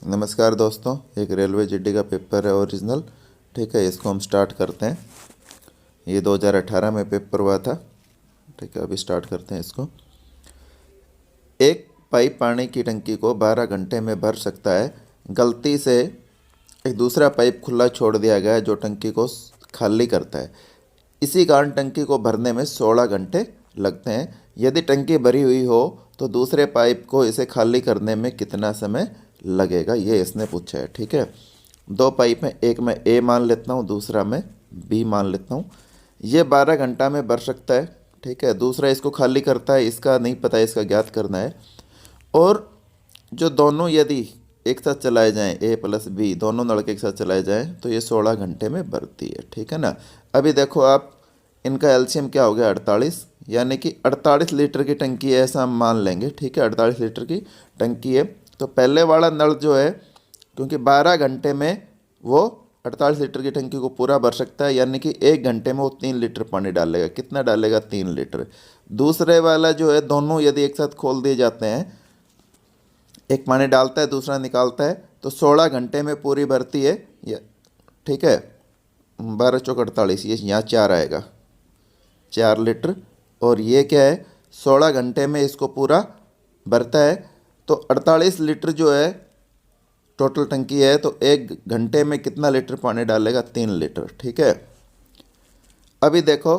नमस्कार दोस्तों, एक रेलवे जीडी का पेपर है ओरिजिनल। ठीक है, इसको हम स्टार्ट करते हैं। ये 2018 में पेपर हुआ था। ठीक है, अभी स्टार्ट करते हैं इसको। एक पाइप पानी की टंकी को 12 घंटे में भर सकता है। गलती से एक दूसरा पाइप खुला छोड़ दिया गया है जो टंकी को खाली करता है। इसी कारण टंकी को भरने में 16 घंटे लगते हैं। यदि टंकी भरी हुई हो तो दूसरे पाइप को इसे खाली करने में कितना समय लगेगा, ये इसने पूछा है। ठीक है, दो पाइप हैं, एक मैं ए मान लेता हूँ, दूसरा मैं बी मान लेता हूँ। ये 12 घंटा में भर सकता है। ठीक है, दूसरा इसको खाली करता है, इसका नहीं पता, इसका ज्ञात करना है। और जो दोनों यदि एक साथ चलाए जाएं, ए प्लस बी दोनों नलके एक साथ चलाए जाएं तो ये 16 घंटे में भरती है। ठीक है ना। अभी देखो आप, इनका एलसीएम क्या हो गया 48, यानी कि 48 लीटर की टंकी है, ऐसा हम मान लेंगे। ठीक है, 48 लीटर की टंकी है। तो पहले वाला नल जो है, क्योंकि 12 घंटे में वो 48 लीटर की टंकी को पूरा भर सकता है, यानी कि 1 घंटे में वो 3 लीटर पानी डालेगा। कितना डालेगा? 3 लीटर। दूसरे वाला जो है, दोनों यदि एक साथ खोल दिए जाते हैं, एक पानी डालता है दूसरा निकालता है, तो 16 घंटे में पूरी भरती है। ठीक है, 12 चौक 48, ये यहाँ 4 आएगा, 4 लीटर। और ये क्या है, 16 घंटे में इसको पूरा भरता है। तो 48 लीटर जो है टोटल टंकी है, तो 1 घंटे में कितना लीटर पानी डालेगा? 3 लीटर। ठीक है, अभी देखो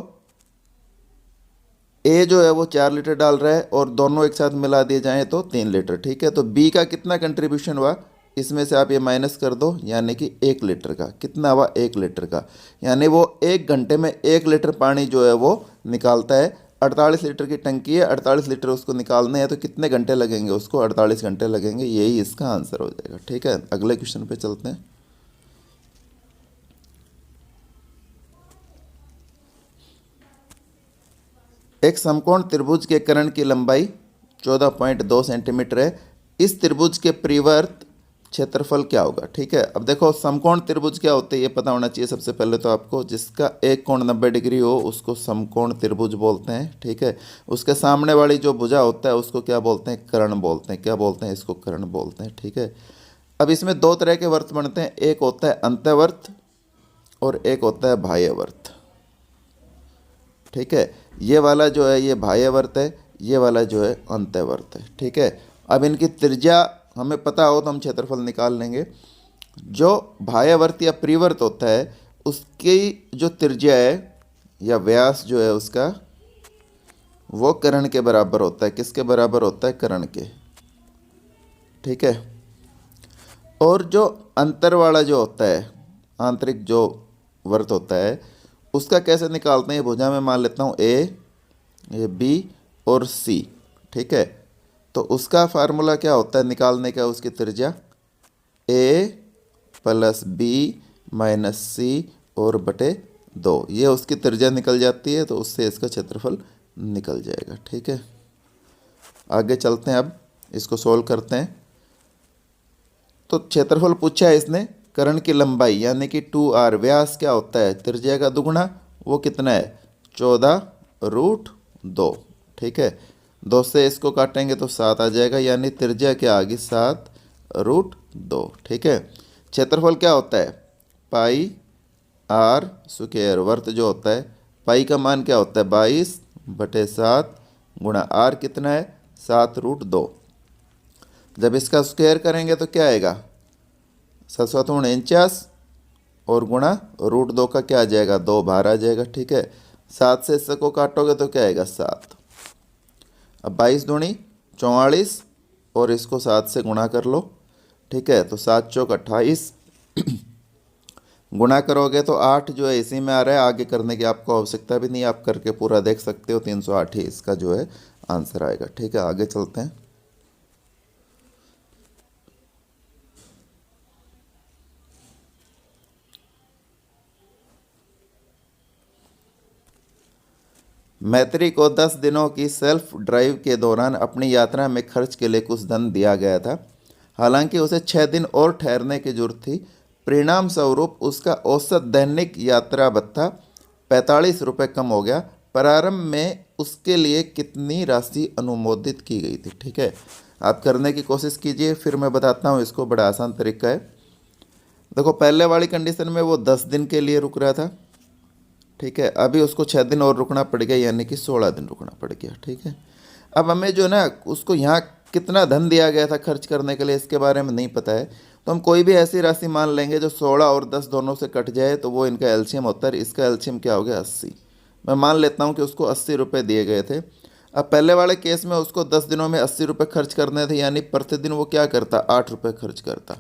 ए जो है वो 4 लीटर डाल रहा है और दोनों एक साथ मिला दिए जाएं तो 3 लीटर। ठीक है, तो बी का कितना कंट्रीब्यूशन हुआ, इसमें से आप ये माइनस कर दो, यानी कि 1 लीटर का। कितना हुआ? 1 लीटर का। यानी वो 1 घंटे में 1 लीटर पानी जो है वो निकालता है। 48 लीटर की टंकी है, 48 लीटर उसको निकालने हैं, तो कितने घंटे लगेंगे उसको? 48 घंटे लगेंगे। यही इसका आंसर हो जाएगा। ठीक है, अगले क्वेश्चन पे चलते हैं। एक समकोण त्रिभुज के कर्ण की लंबाई 14.2 सेंटीमीटर है। इस त्रिभुज के परिवर्त क्षेत्रफल क्या होगा? ठीक है, अब देखो समकोण त्रिभुज क्या होते हैं ये पता होना चाहिए सबसे पहले तो आपको। जिसका एक कोण 90 डिग्री हो उसको समकोण त्रिभुज बोलते हैं। ठीक है, उसके सामने वाली जो भुजा होता है उसको क्या बोलते हैं? कर्ण बोलते हैं। क्या बोलते हैं? इसको कर्ण बोलते हैं। ठीक है, अब इसमें दो तरह के वर्त बनते हैं, एक होता है अंतःवर्त और एक होता है बाह्यवर्त। ठीक है, ये वाला जो है ये बाह्यवर्त है, ये वाला जो है अंतःवर्त है। ठीक है, अब इनकी त्रिज्या हमें पता हो तो हम क्षेत्रफल निकाल लेंगे। जो बाह्यवर्त या परिवर्त होता है उसकी जो त्रिज्या है या व्यास जो है उसका, वो कर्ण के बराबर होता है। किसके बराबर होता है? कर्ण के। ठीक है, और जो अंतर वाला जो होता है, आंतरिक जो वर्त होता है, उसका कैसे निकालते हैं? भुजा में मान लेता हूँ ए, ये बी और सी। ठीक है, तो उसका फार्मूला क्या होता है निकालने का? उसकी त्रिज्या ए प्लस बी माइनस सी और बटे 2, ये उसकी त्रिज्या निकल जाती है, तो उससे इसका क्षेत्रफल निकल जाएगा। ठीक है, आगे चलते हैं, अब इसको सोल्व करते हैं। तो क्षेत्रफल पूछा है इसने, कर्ण की लंबाई यानी कि 2r, व्यास क्या होता है? त्रिज्या का दुगुना, वो कितना है? 14√2। ठीक है, 2 से इसको काटेंगे तो 7 आ जाएगा, यानी त्रिज्या क्या आ गई? 7√2। ठीक है, क्षेत्रफल क्या होता है? पाई आर स्क्वायर। वर्त जो होता है, पाई का मान क्या होता है? 22/7 गुणा आर कितना है? 7√2। जब इसका स्क्वायर करेंगे तो क्या आएगा? 749 और गुणा √2 का क्या आ जाएगा? 2 बाहर आ जाएगा। ठीक है, 7 से इसको काटोगे तो क्या आएगा? 7। अब 22 दूनी 44 और इसको 7 से गुणा कर लो। ठीक है, तो 7 चौक 28 गुणा करोगे तो 8 जो है इसी में आ रहा है, आगे करने की आपको आवश्यकता भी नहीं, आप करके पूरा देख सकते हो। 308 ही इसका जो है आंसर आएगा। ठीक है, आगे चलते हैं। मैत्री को 10 दिनों की सेल्फ ड्राइव के दौरान अपनी यात्रा में खर्च के लिए कुछ धन दिया गया था। हालांकि उसे 6 दिन और ठहरने की जरूरत थी। परिणाम स्वरूप उसका औसत दैनिक यात्रा भत्ता 45 रुपये कम हो गया। प्रारंभ में उसके लिए कितनी राशि अनुमोदित की गई थी? ठीक है, आप करने की कोशिश कीजिए, फिर मैं बताता हूँ इसको, बड़ा आसान तरीका है। देखो पहले वाली कंडीशन में वो 10 दिन के लिए रुक रहा था, ठीक है, अभी उसको 6 दिन और रुकना पड़ गया, यानी कि 16 दिन रुकना पड़ गया, ठीक है। अब हमें जो है ना उसको यहाँ कितना धन दिया गया था खर्च करने के लिए इसके बारे में नहीं पता है, तो हम कोई भी ऐसी राशि मान लेंगे जो 16 और 10 दोनों से कट जाए, तो वो इनका एलसीएम होता है। इसका एलसीएम क्या हो गया 80। मैं मान लेता हूँ कि उसको 80 रुपये दिए गए थे। अब पहले वाले केस में उसको 10 दिनों में 80 रुपये खर्च करने थे, यानी प्रतिदिन वो क्या करता 8 रुपये खर्च करता।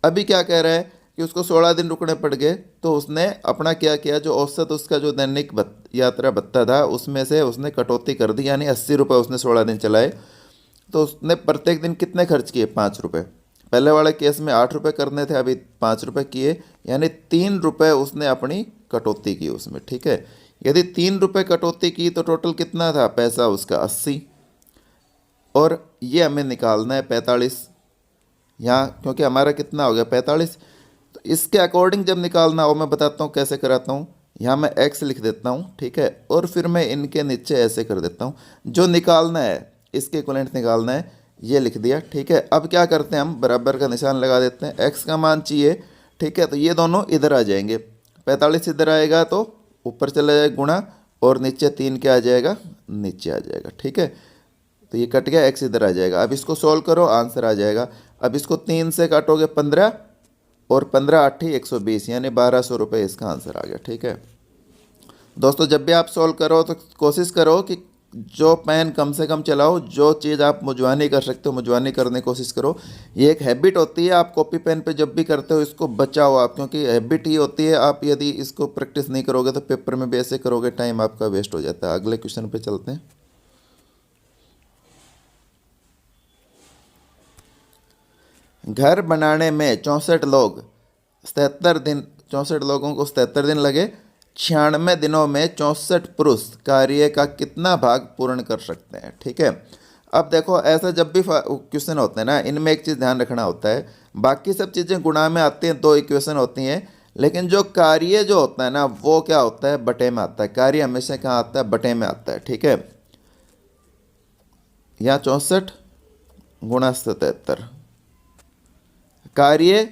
अभी क्या कह रहा है कि उसको 16 दिन रुकने पड़ गए, तो उसने अपना क्या किया, जो औसत उसका जो दैनिक यात्रा भत्ता था उसमें से उसने कटौती कर दी, यानी 80 रुपये उसने 16 दिन चलाए, तो उसने प्रत्येक दिन कितने खर्च किए 5 रुपये। पहले वाले केस में 8 रुपये करने थे, अभी 5 रुपये किए, यानी 3 रुपये उसने अपनी कटौती की उसमें, ठीक है। यदि 3 रुपये कटौती की तो टोटल कितना था पैसा उसका 80, और ये हमें निकालना है 45 यहाँ, क्योंकि हमारा कितना हो गया 45। तो इसके अकॉर्डिंग जब निकालना हो, मैं बताता हूँ कैसे कराता हूँ। यहाँ मैं x लिख देता हूँ, ठीक है, और फिर मैं इनके नीचे ऐसे कर देता हूँ। जो निकालना है इसके इक्विवेलेंट निकालना है, ये लिख दिया, ठीक है। अब क्या करते हैं, हम बराबर का निशान लगा देते हैं। x का मान चाहिए, ठीक है, तो ये दोनों इधर आ जाएंगे, 45 इधर आएगा तो ऊपर चला जाएगा गुणा, और नीचे 3 क्या आ जाएगा, नीचे आ जाएगा, ठीक है। तो ये कट गया, x इधर आ जाएगा। अब इसको सोल्व करो, आंसर आ जाएगा। अब इसको 3 से काटोगे 15, और 15 8 120, यानी 1200 रुपये इसका आंसर आ गया, ठीक है। दोस्तों जब भी आप सॉल्व करो तो कोशिश करो कि जो पेन कम से कम चलाओ, जो चीज़ आप मुजवानी कर सकते हो मुजवानी करने की कोशिश करो। ये एक हैबिट होती है, आप कॉपी पेन पे जब भी करते हो इसको बचाओ आप, क्योंकि हैबिट ही होती है। आप यदि इसको प्रैक्टिस नहीं करोगे तो पेपर में भी ऐसे करोगे, टाइम आपका वेस्ट हो जाता है। अगले क्वेश्चन पे चलते हैं। घर बनाने में 64 लोग 77 दिन, 64 लोगों को 77 दिन लगे। 96 दिनों में 64 पुरुष कार्य का कितना भाग पूर्ण कर सकते हैं, ठीक है। अब देखो ऐसा जब भी क्वेश्चन होते हैं ना, इनमें एक चीज़ ध्यान रखना होता है, बाकी सब चीज़ें गुणा में आती हैं, 2 इक्वेशन होती हैं, लेकिन जो कार्य जो होता है ना वो क्या होता है, बटे में आता है। कार्य हमेशा कहाँ आता है, बटे में आता है, ठीक है। यहाँ 64 गुणा 77, कार्य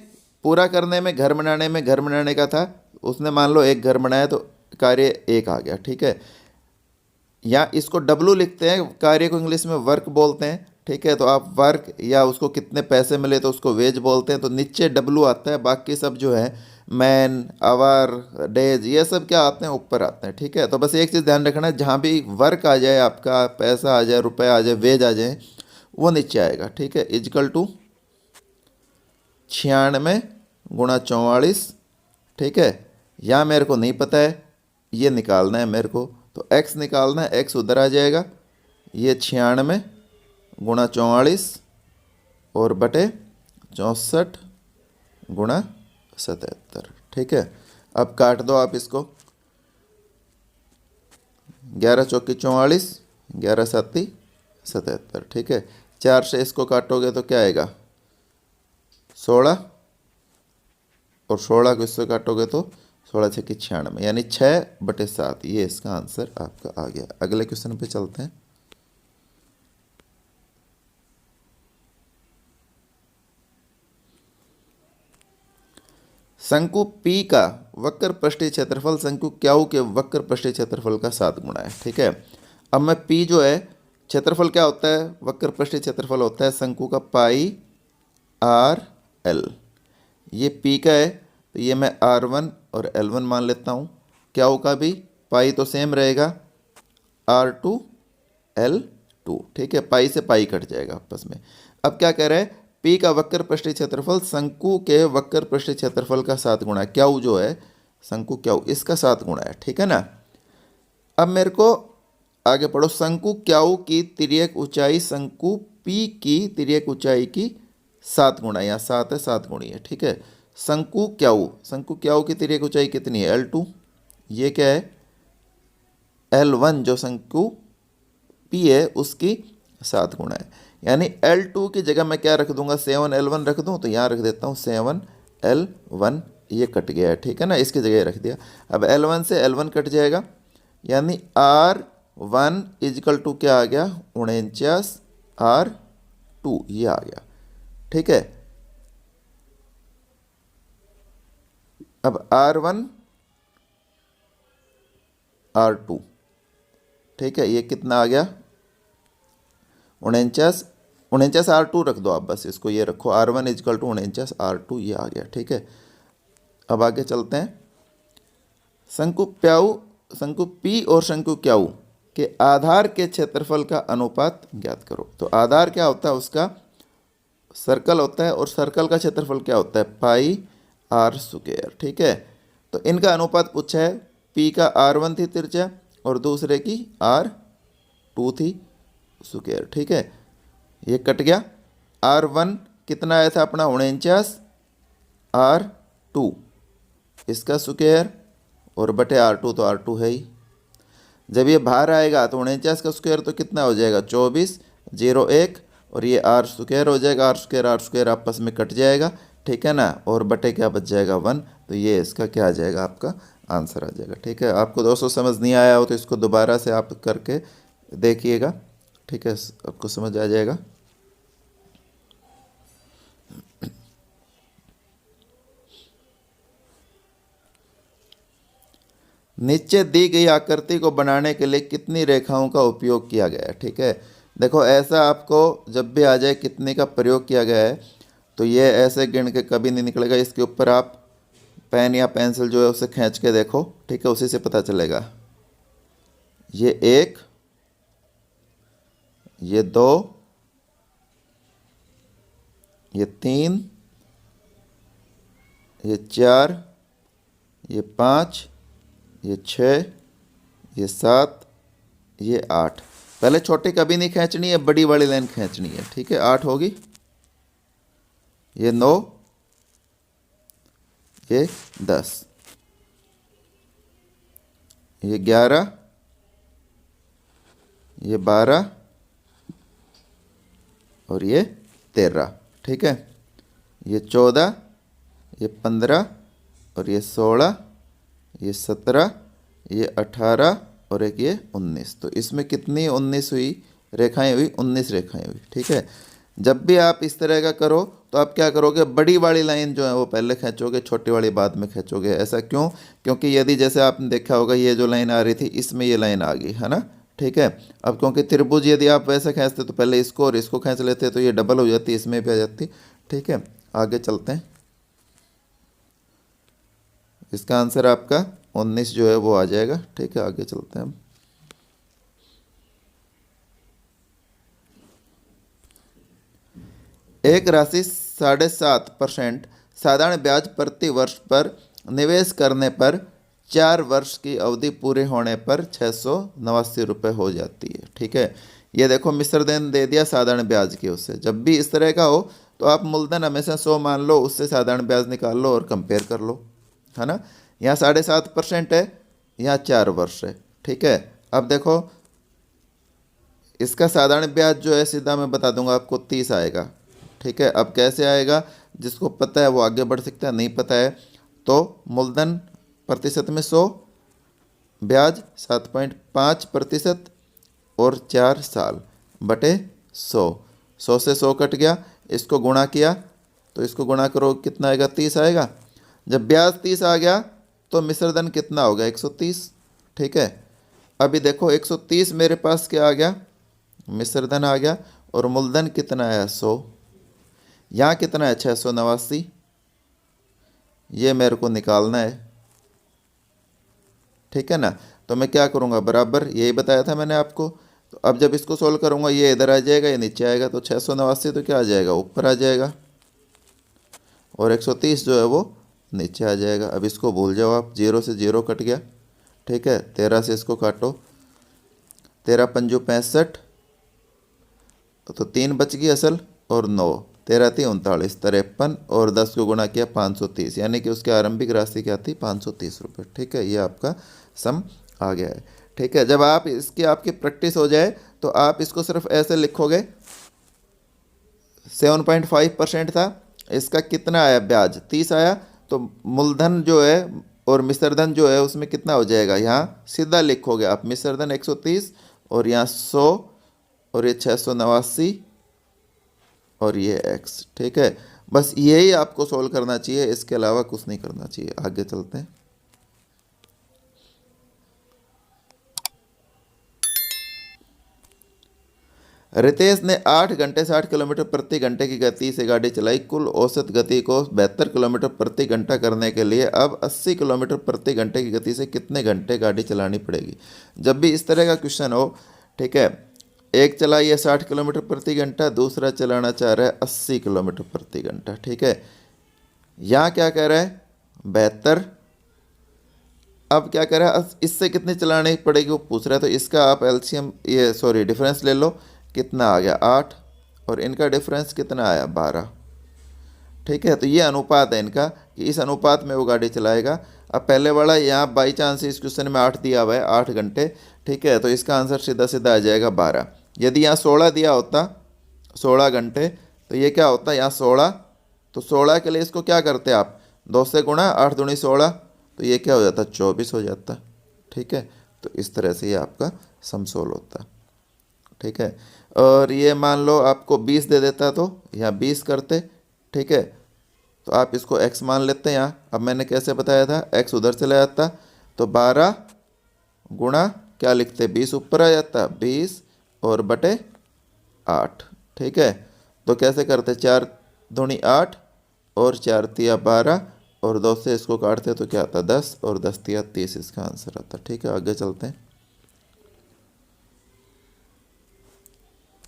पूरा करने में, घर बनाने का था, उसने मान लो एक घर बनाया तो कार्य 1 आ गया, ठीक है। या इसको W लिखते हैं, कार्य को इंग्लिश में वर्क बोलते हैं, ठीक है। तो आप वर्क या उसको कितने पैसे मिले तो उसको वेज बोलते हैं, तो नीचे W आता है, बाकी सब जो है मैन, आवर, डेज, ये सब क्या आते हैं, ऊपर आते हैं, ठीक है। तो बस एक चीज़ ध्यान रखना है, जहाँ भी वर्क आ जाए, आपका पैसा आ जाए, रुपये आ जाए, वेज आ जाए, वो नीचे आएगा, ठीक है। इजकल टू 96 गुणा 44, ठीक है। या मेरे को नहीं पता है, ये निकालना है मेरे को, तो x निकालना है, x उधर आ जाएगा, ये 96 गुणा 44 और बटे 64 गुणा 77, ठीक है। अब काट दो आप इसको, 11 चौकी 44, 11 साती 77, ठीक है। 4 से इसको काटोगे तो क्या आएगा 16, और 16 को इससे काटोगे तो 16 छक्की 96, यानी 6/7, ये इसका आंसर आपका आ गया। अगले क्वेश्चन पे चलते हैं। शंकु P का वक्र पृष्ठीय क्षेत्रफल शंकु Q के वक्र पृष्ठीय क्षेत्रफल का 7 गुना है, ठीक है। अब मैं P जो है क्षेत्रफल क्या होता है, वक्र पृष्ठीय क्षेत्रफल होता है शंकु का पाई R/L। ये P का है तो ये मैं R1 और L1 मान लेता हूँ। Q का भी पाई तो सेम रहेगा, R2 L2, ठीक है। पाई से पाई कट जाएगा आपस में। अब क्या कह रहे हैं, P का वक्र पृष्ठीय क्षेत्रफल शंकु के वक्र पृष्ठीय क्षेत्रफल का 7 गुना है। Q जो है शंकु Q इसका 7 गुना है, ठीक है ना। अब मेरे को आगे पढ़ो, शंकु Q की तिर्यक ऊंचाई शंकु P की तिर्यक ऊंचाई की 7 गुना, यहाँ 7 है, 7 गुणी है, ठीक है। शंकु Q की तिर्यक ऊंचाई कितनी है L2, ये क्या है L1 जो शंकु P है उसकी 7 गुना है, यानी L2 की जगह मैं क्या रख दूंगा 7L1 रख दूं, तो यहाँ रख देता हूँ 7L1, ये कट गया है, ठीक है ना, इसकी जगह रख दिया। अब L1 से L1 कट जाएगा, यानी R1 इजकल टू क्या आ गया 49, R2 R2 ये आ गया। ठीक है, अब R1 R2, ठीक है, ये कितना आ गया 49, 49 R2 रख दो आप, बस इसको ये रखो, R1 इजकल टू 49 R2 ये आ गया। ठीक है, अब आगे चलते हैं। शंकु प्याऊ, शंकु पी और शंकु क्याऊ के आधार के क्षेत्रफल का अनुपात ज्ञात करो। तो आधार क्या होता है, उसका सर्कल होता है, और सर्कल का क्षेत्रफल क्या होता है, पाई आर स्क्वायर। ठीक है, तो इनका अनुपात पूछा है, पी का R1 थी त्रिज्या और दूसरे की R2 थी स्क्वायर। ठीक है, ये कट गया। R1 कितना आया था अपना 49, R2 इसका स्क्वायर और बटे R2, तो R2 है ही। जब ये बाहर आएगा तो 49 का स्क्वायर तो कितना हो जाएगा 24, 0 1, और ये R स्क्वायर हो जाएगा, R स्क्वायर आपस में कट जाएगा। ठीक है ना, और बटे क्या बच जाएगा 1, तो ये इसका क्या आ जाएगा, आपका आंसर आ जाएगा। ठीक है, आपको दोस्तों समझ नहीं आया हो तो इसको दोबारा से आप करके देखिएगा। ठीक है, आपको समझ आ जाएगा। नीचे दी गई आकृति को बनाने के लिए कितनी रेखाओं का उपयोग किया गया है। ठीक है, देखो ऐसा आपको जब भी आ जाए कितने का प्रयोग किया गया है, तो ये ऐसे गिन के कभी नहीं निकलेगा। इसके ऊपर आप पेन या पेंसिल जो है उसे खींच के देखो। ठीक है, उसी से पता चलेगा। ये 1, ये 2, ये 3, ये 4, ये 5, ये 6, ये 7, ये 8। पहले छोटी कभी नहीं खींचनी है, बड़ी वाली लाइन खींचनी है। ठीक है, 8 होगी, ये 9, ये 10, ये 11, ये 12 और ये 13। ठीक है, ये 14, ये 15 और ये 16, ये 17, ये 18 और एक ये 19। तो इसमें कितनी 19 हुई रेखाएं हुई, 19 रेखाएं हुई। ठीक है, जब भी आप इस तरह का करो तो आप क्या करोगे, बड़ी वाली लाइन जो है वो पहले खींचोगे, छोटी वाली बाद में खींचोगे। ऐसा क्यों, क्योंकि यदि जैसे आपने देखा होगा ये जो लाइन आ रही थी इसमें ये लाइन आ गई है ना। ठीक है, अब क्योंकि त्रिभुज यदि आप वैसे खींचते तो पहले इसको और इसको खींच लेते तो ये डबल हो जाती, इसमें भी आ जाती। ठीक है, आगे चलते हैं। इसका आंसर आपका 19 जो है वो आ जाएगा। ठीक है, आगे चलते हैं हम। एक राशि 7.5% साधारण ब्याज प्रति वर्ष पर निवेश करने पर 4 वर्ष की अवधि पूरे होने पर 689 रुपये हो जाती है। ठीक है, ये देखो मिश्रधन दे दिया साधारण ब्याज की, उससे जब भी इस तरह का हो तो आप मूलधन हमेशा 100 मान लो, उससे साधारण ब्याज निकाल लो और कंपेयर कर लो, है ना। यहाँ 7.5% है, यहाँ 4 वर्ष है। ठीक है, अब देखो इसका साधारण ब्याज जो है सीधा मैं बता दूंगा आपको 30 आएगा। ठीक है, अब कैसे आएगा, जिसको पता है वो आगे बढ़ सकता है, नहीं पता है तो मूलधन प्रतिशत में 100, ब्याज 7.5% और 4 साल बटे 100, 100 से 100 कट गया, इसको गुणा किया तो इसको गुणा करो कितना आएगा, 30 आएगा। जब ब्याज 30 आ गया तो मिश्रधन कितना होगा, 130। ठीक है, अभी देखो 130 मेरे पास क्या आ गया, मिश्रधन आ गया, और मूलधन कितना है 100, यहाँ कितना है 689, ये मेरे को निकालना है। ठीक है ना, तो मैं क्या करूँगा, बराबर यही बताया था मैंने आपको। तो अब जब इसको सोल्व करूँगा ये इधर आ जाएगा, ये नीचे आएगा, तो 689 तो क्या आ जाएगा, ऊपर आ जाएगा, और 130 जो है वो नीचे आ जाएगा। अब इसको भूल जाओ आप, 0 से 0 कट गया। ठीक है, 13 से इसको काटो, 13 पंजू 65, तो 3 बच गई असल, और 9, 13 3 39, 53, और 10 को गुणा किया 530, यानी कि उसकी आरंभिक राशि क्या थी, 530 रुपये। ठीक है, ये आपका सम आ गया है। ठीक है, जब आप इसकी आपकी प्रैक्टिस हो जाए तो आप इसको सिर्फ ऐसे लिखोगे, 7.5% था, इसका कितना आया ब्याज 30 आया, तो मूलधन जो है और मिश्रधन जो है उसमें कितना हो जाएगा, यहाँ सीधा लिखोगे आप, मिश्रधन 130 और यहाँ 100 और ये 689 और ये x, ठीक है। बस यही आपको सोल्व करना चाहिए, इसके अलावा कुछ नहीं करना चाहिए। आगे चलते हैं। रितेश ने 8 घंटे 60 किलोमीटर प्रति घंटे की गति से गाड़ी चलाई। कुल औसत गति को 72 किलोमीटर प्रति घंटा करने के लिए अब 80 किलोमीटर प्रति घंटे की गति से कितने घंटे गाड़ी चलानी पड़ेगी। जब भी इस तरह का क्वेश्चन हो, ठीक है, एक चलाई है 60 किलोमीटर प्रति घंटा, दूसरा चलाना चाह रहा है 80 किलोमीटर प्रति घंटा, ठीक है। यहाँ क्या कह रहा है 72, अब क्या कह रहा है इससे कितनी चलानी पड़ेगी वो पूछ रहा है। तो इसका आप एलसीएम ये सॉरी डिफरेंस ले लो, कितना आ गया 8, और इनका डिफरेंस कितना आया 12, ठीक है। तो ये अनुपात है इनका कि इस अनुपात में वो गाड़ी चलाएगा। अब पहले वाला यहाँ बाई चांस इस क्वेश्चन में 8 दिया हुआ है, 8 घंटे, ठीक है, तो इसका आंसर सीधा सीधा आ जाएगा 12। यदि यहाँ 16 दिया होता 16 घंटे, तो ये क्या होता यहाँ 16, तो 16 के लिए इसको क्या करते आप 2 से गुणा, 8 दूनी 16, तो ये क्या हो जाता 24 हो जाता, ठीक है। तो इस तरह से ये आपका समसोल होता, ठीक है। और ये मान लो आपको 20 दे देता तो यहाँ 20 करते, ठीक है। तो आप इसको x मान लेते हैं यहाँ। अब मैंने कैसे बताया था, x उधर चला जाता, तो 12 गुणा क्या लिखते 20 ऊपर आ जाता 20 और बटे 8, ठीक है। तो कैसे करते 4 दूनी 8 और 4 तिया 12 और 2 से इसको काटते तो क्या आता 10 और 10 तिया 30, इसका आंसर आता, ठीक है। आगे चलते हैं।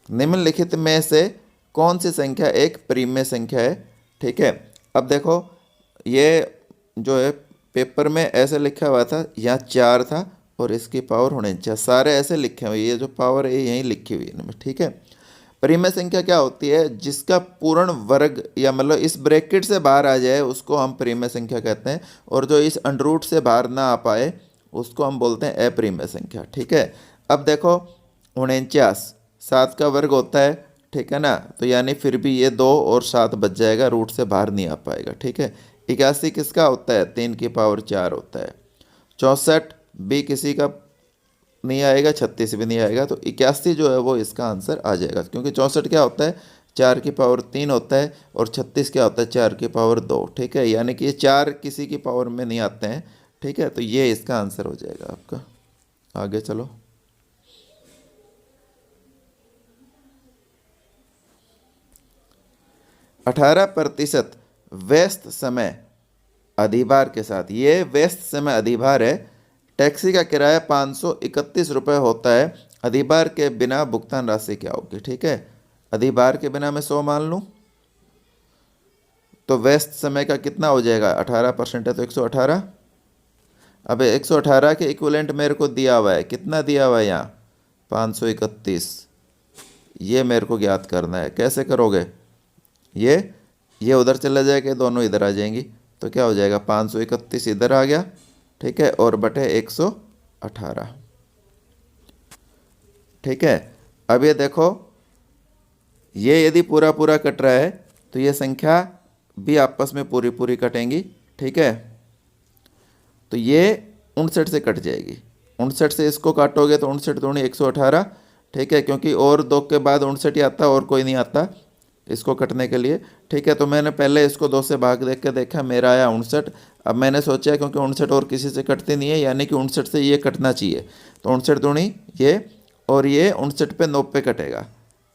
निम्नलिखित में से कौन सी संख्या एक परिमेय संख्या है, ठीक है। अब देखो ये जो है पेपर में ऐसे लिखा हुआ था, यहाँ 4 था और इसकी पावर होने चाहिए, सारे ऐसे लिखे हुए, ये जो पावर है यहीं लिखी हुई है इनमें, ठीक है। परिमेय संख्या क्या होती है, जिसका पूर्ण वर्ग या मतलब इस ब्रैकेट से बाहर आ जाए उसको हम परिमेय संख्या कहते हैं, और जो इस अंडररूट से बाहर ना आ पाए उसको हम बोलते हैं अपरिमेय संख्या, ठीक है। अब देखो 49 7 का वर्ग होता है, ठीक है ना, तो यानी फिर भी ये 2 और 7 बच जाएगा, रूट से बाहर नहीं आ पाएगा, ठीक है। 81 किसका होता है 3 की पावर 4 होता है। 64 भी किसी का नहीं आएगा, 36 भी नहीं आएगा, तो 81 जो है वो इसका आंसर आ जाएगा, क्योंकि 64 क्या होता है 4 की पावर 3 होता है और 36 क्या होता है 4 की पावर 2, ठीक है। यानी कि ये 4 किसी की पावर में नहीं आते हैं, ठीक है। तो ये इसका आंसर हो जाएगा आपका। आगे चलो। 18% व्यस्त समय अधिभार के साथ, ये व्यस्त समय अधिभार है। टैक्सी का किराया 531 रुपये होता है, अधिभार के बिना भुगतान राशि क्या होगी, ठीक है। अधिभार के बिना मैं 100 मान लूँ तो व्यस्त समय का कितना हो जाएगा 18% है तो 118। अब 118 के इक्विवेलेंट मेरे को दिया हुआ है, कितना दिया हुआ है यहाँ 531, ये मेरे को ज्ञात करना है। कैसे करोगे, ये उधर चला जाएगा, दोनों इधर आ जाएंगी, तो क्या हो जाएगा 531 इधर आ गया, ठीक है, और बटे 118, ठीक है। अब ये देखो ये यदि पूरा पूरा कट रहा है तो ये संख्या भी आपस में पूरी पूरी कटेंगी, ठीक है। तो ये 59 से कट जाएगी, 59 से इसको काटोगे तो 59 दूनी 118, ठीक है, क्योंकि और 2 के बाद 59 ही आता और कोई नहीं आता इसको कटने के लिए, ठीक है। तो मैंने पहले इसको 2 से भाग देख के देखा, मेरा आया 59। अब मैंने सोचा क्योंकि 59 और किसी से कटती नहीं है, यानी कि 59 से ये कटना चाहिए, तो 59 दूनी ये और ये 59 पे 90 कटेगा,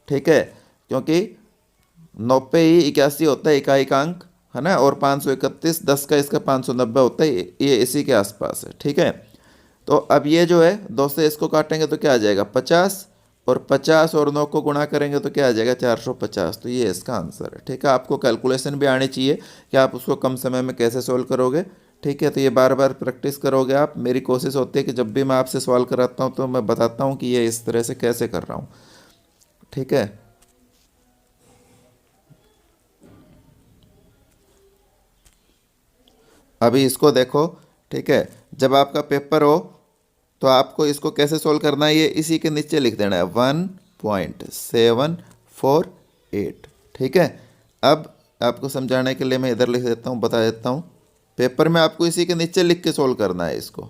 ठीक है, क्योंकि 90 ही 81 होता है इकाई का अंक, है ना, और 531 10 का इसका 590 होता है, ये इसी के आसपास है, ठीक है। तो अब ये जो है 2 से इसको काटेंगे तो क्या आ जाएगा 50, और 50 और 9 को गुणा करेंगे तो क्या आ जाएगा 450, तो ये इसका आंसर है, ठीक है। आपको कैलकुलेशन भी आनी चाहिए कि आप उसको कम समय में कैसे सॉल्व करोगे, ठीक है। तो ये बार बार प्रैक्टिस करोगे आप। मेरी कोशिश होती है कि जब भी मैं आपसे सवाल कराता हूँ तो मैं बताता हूँ कि ये इस तरह से कैसे कर रहा हूँ, ठीक है। अभी इसको देखो, ठीक है, जब आपका पेपर हो तो आपको इसको कैसे सोल्व करना है, ये इसी के नीचे लिख देना है 1.748, ठीक है। अब आपको समझाने के लिए मैं इधर लिख देता हूँ, बता देता हूँ, पेपर में आपको इसी के नीचे लिख के सोल्व करना है इसको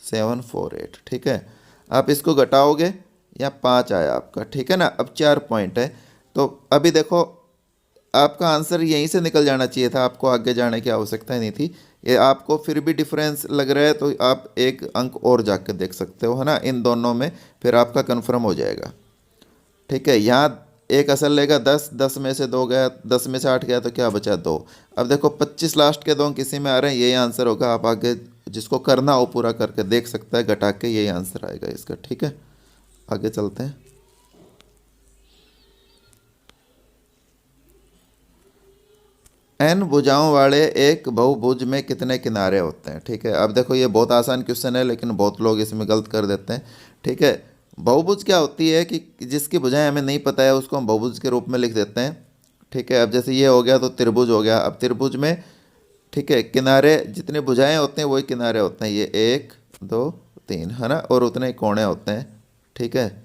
748, ठीक है। आप इसको घटाओगे, यहाँ 5 आया आपका, ठीक है ना। अब 4 पॉइंट है, तो अभी देखो आपका आंसर यहीं से निकल जाना चाहिए था, आपको आगे जाने की आवश्यकता ही नहीं थी। ये आपको फिर भी डिफरेंस लग रहा है तो आप एक अंक और जाके देख सकते हो, है ना, इन दोनों में, फिर आपका कंफर्म हो जाएगा। ठीक है, यहाँ एक असल लेगा 10, 10 में से 2 गया, 10 में से 8 गया तो क्या बचा 2। अब देखो 25 लास्ट के 2 किसी में आ रहे हैं, यही आंसर होगा। आप आगे जिसको करना हो पूरा करके देख सकता है, घटा के यही आंसर आएगा इसका। ठीक है, आगे चलते हैं। एन भुजाओं वाले एक बहुभुज में कितने किनारे होते हैं? ठीक है, अब देखो ये बहुत आसान क्वेश्चन है, लेकिन बहुत लोग इसमें गलत कर देते हैं। ठीक है, बहुभुज क्या होती है कि जिसकी भुजाएं हमें नहीं पता है उसको हम बहुभुज के रूप में लिख देते हैं। ठीक है, अब जैसे ये हो गया तो त्रिभुज हो गया। अब त्रिभुज में, ठीक है, किनारे जितने भुजाएं होते हैं वही किनारे होते हैं, ये 1 2 3, है ना, और उतने ही कोणे होते हैं। ठीक है,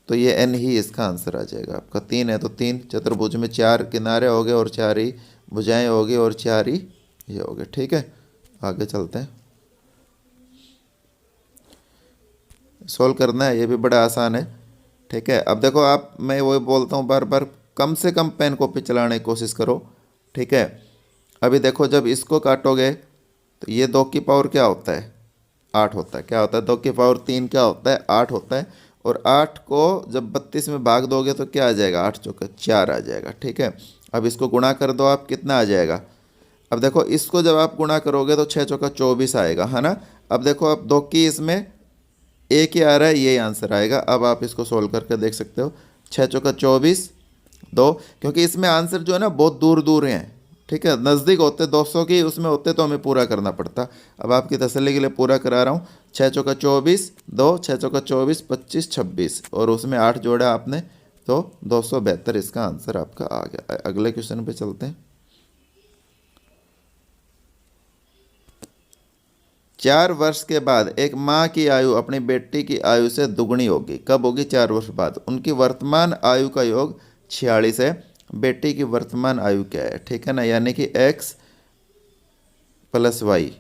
तो ये एन ही इसका आंसर आ जाएगा आपका। 3 है तो 3, चतुर्भुज में 4 किनारे हो गए और 4 ही भुजाएं होगी और 4 ही ये हो गए। ठीक है, आगे चलते हैं। सोल्व करना है, ये भी बड़ा आसान है। ठीक है, अब देखो आप, मैं वही बोलता हूँ बार बार, कम से कम पेन कॉपी चलाने की कोशिश करो। ठीक है, अभी देखो जब इसको काटोगे तो ये 2 की पावर क्या होता है? 8 होता है। क्या होता है? 2 की पावर 3 क्या होता है? 8 होता है। और 8 को जब 32 में भाग दोगे तो क्या आ जाएगा? 8 चौके 4 आ जाएगा। ठीक है, अब इसको गुणा कर दो आप, कितना आ जाएगा? अब देखो इसको जब आप गुणा करोगे तो 6 चौका 24 आएगा, है ना। अब देखो अब 2 की इसमें एक ही आ रहा है, यही आंसर आएगा। अब आप इसको सोल्व करके देख सकते हो। 6 चौका 24 2, क्योंकि इसमें आंसर जो है ना बहुत दूर दूर हैं। ठीक है, नज़दीक होते 200 की उसमें होते तो हमें पूरा करना पड़ता। अब आपकी तसल्ली के लिए पूरा करा रहा हूँ। 6 चौका 24 2, 6 चौका 24 25 26, और उसमें 8 जोड़ा आपने तो 272 इसका आंसर आपका आ गया। अगले क्वेश्चन पे चलते हैं। 4 वर्ष के बाद एक माँ की आयु अपनी बेटी की आयु से दुगनी होगी। कब होगी? 4 वर्ष बाद। उनकी वर्तमान आयु का योग 46 है। बेटी की वर्तमान आयु क्या है? ठीक है ना, यानी कि x + y।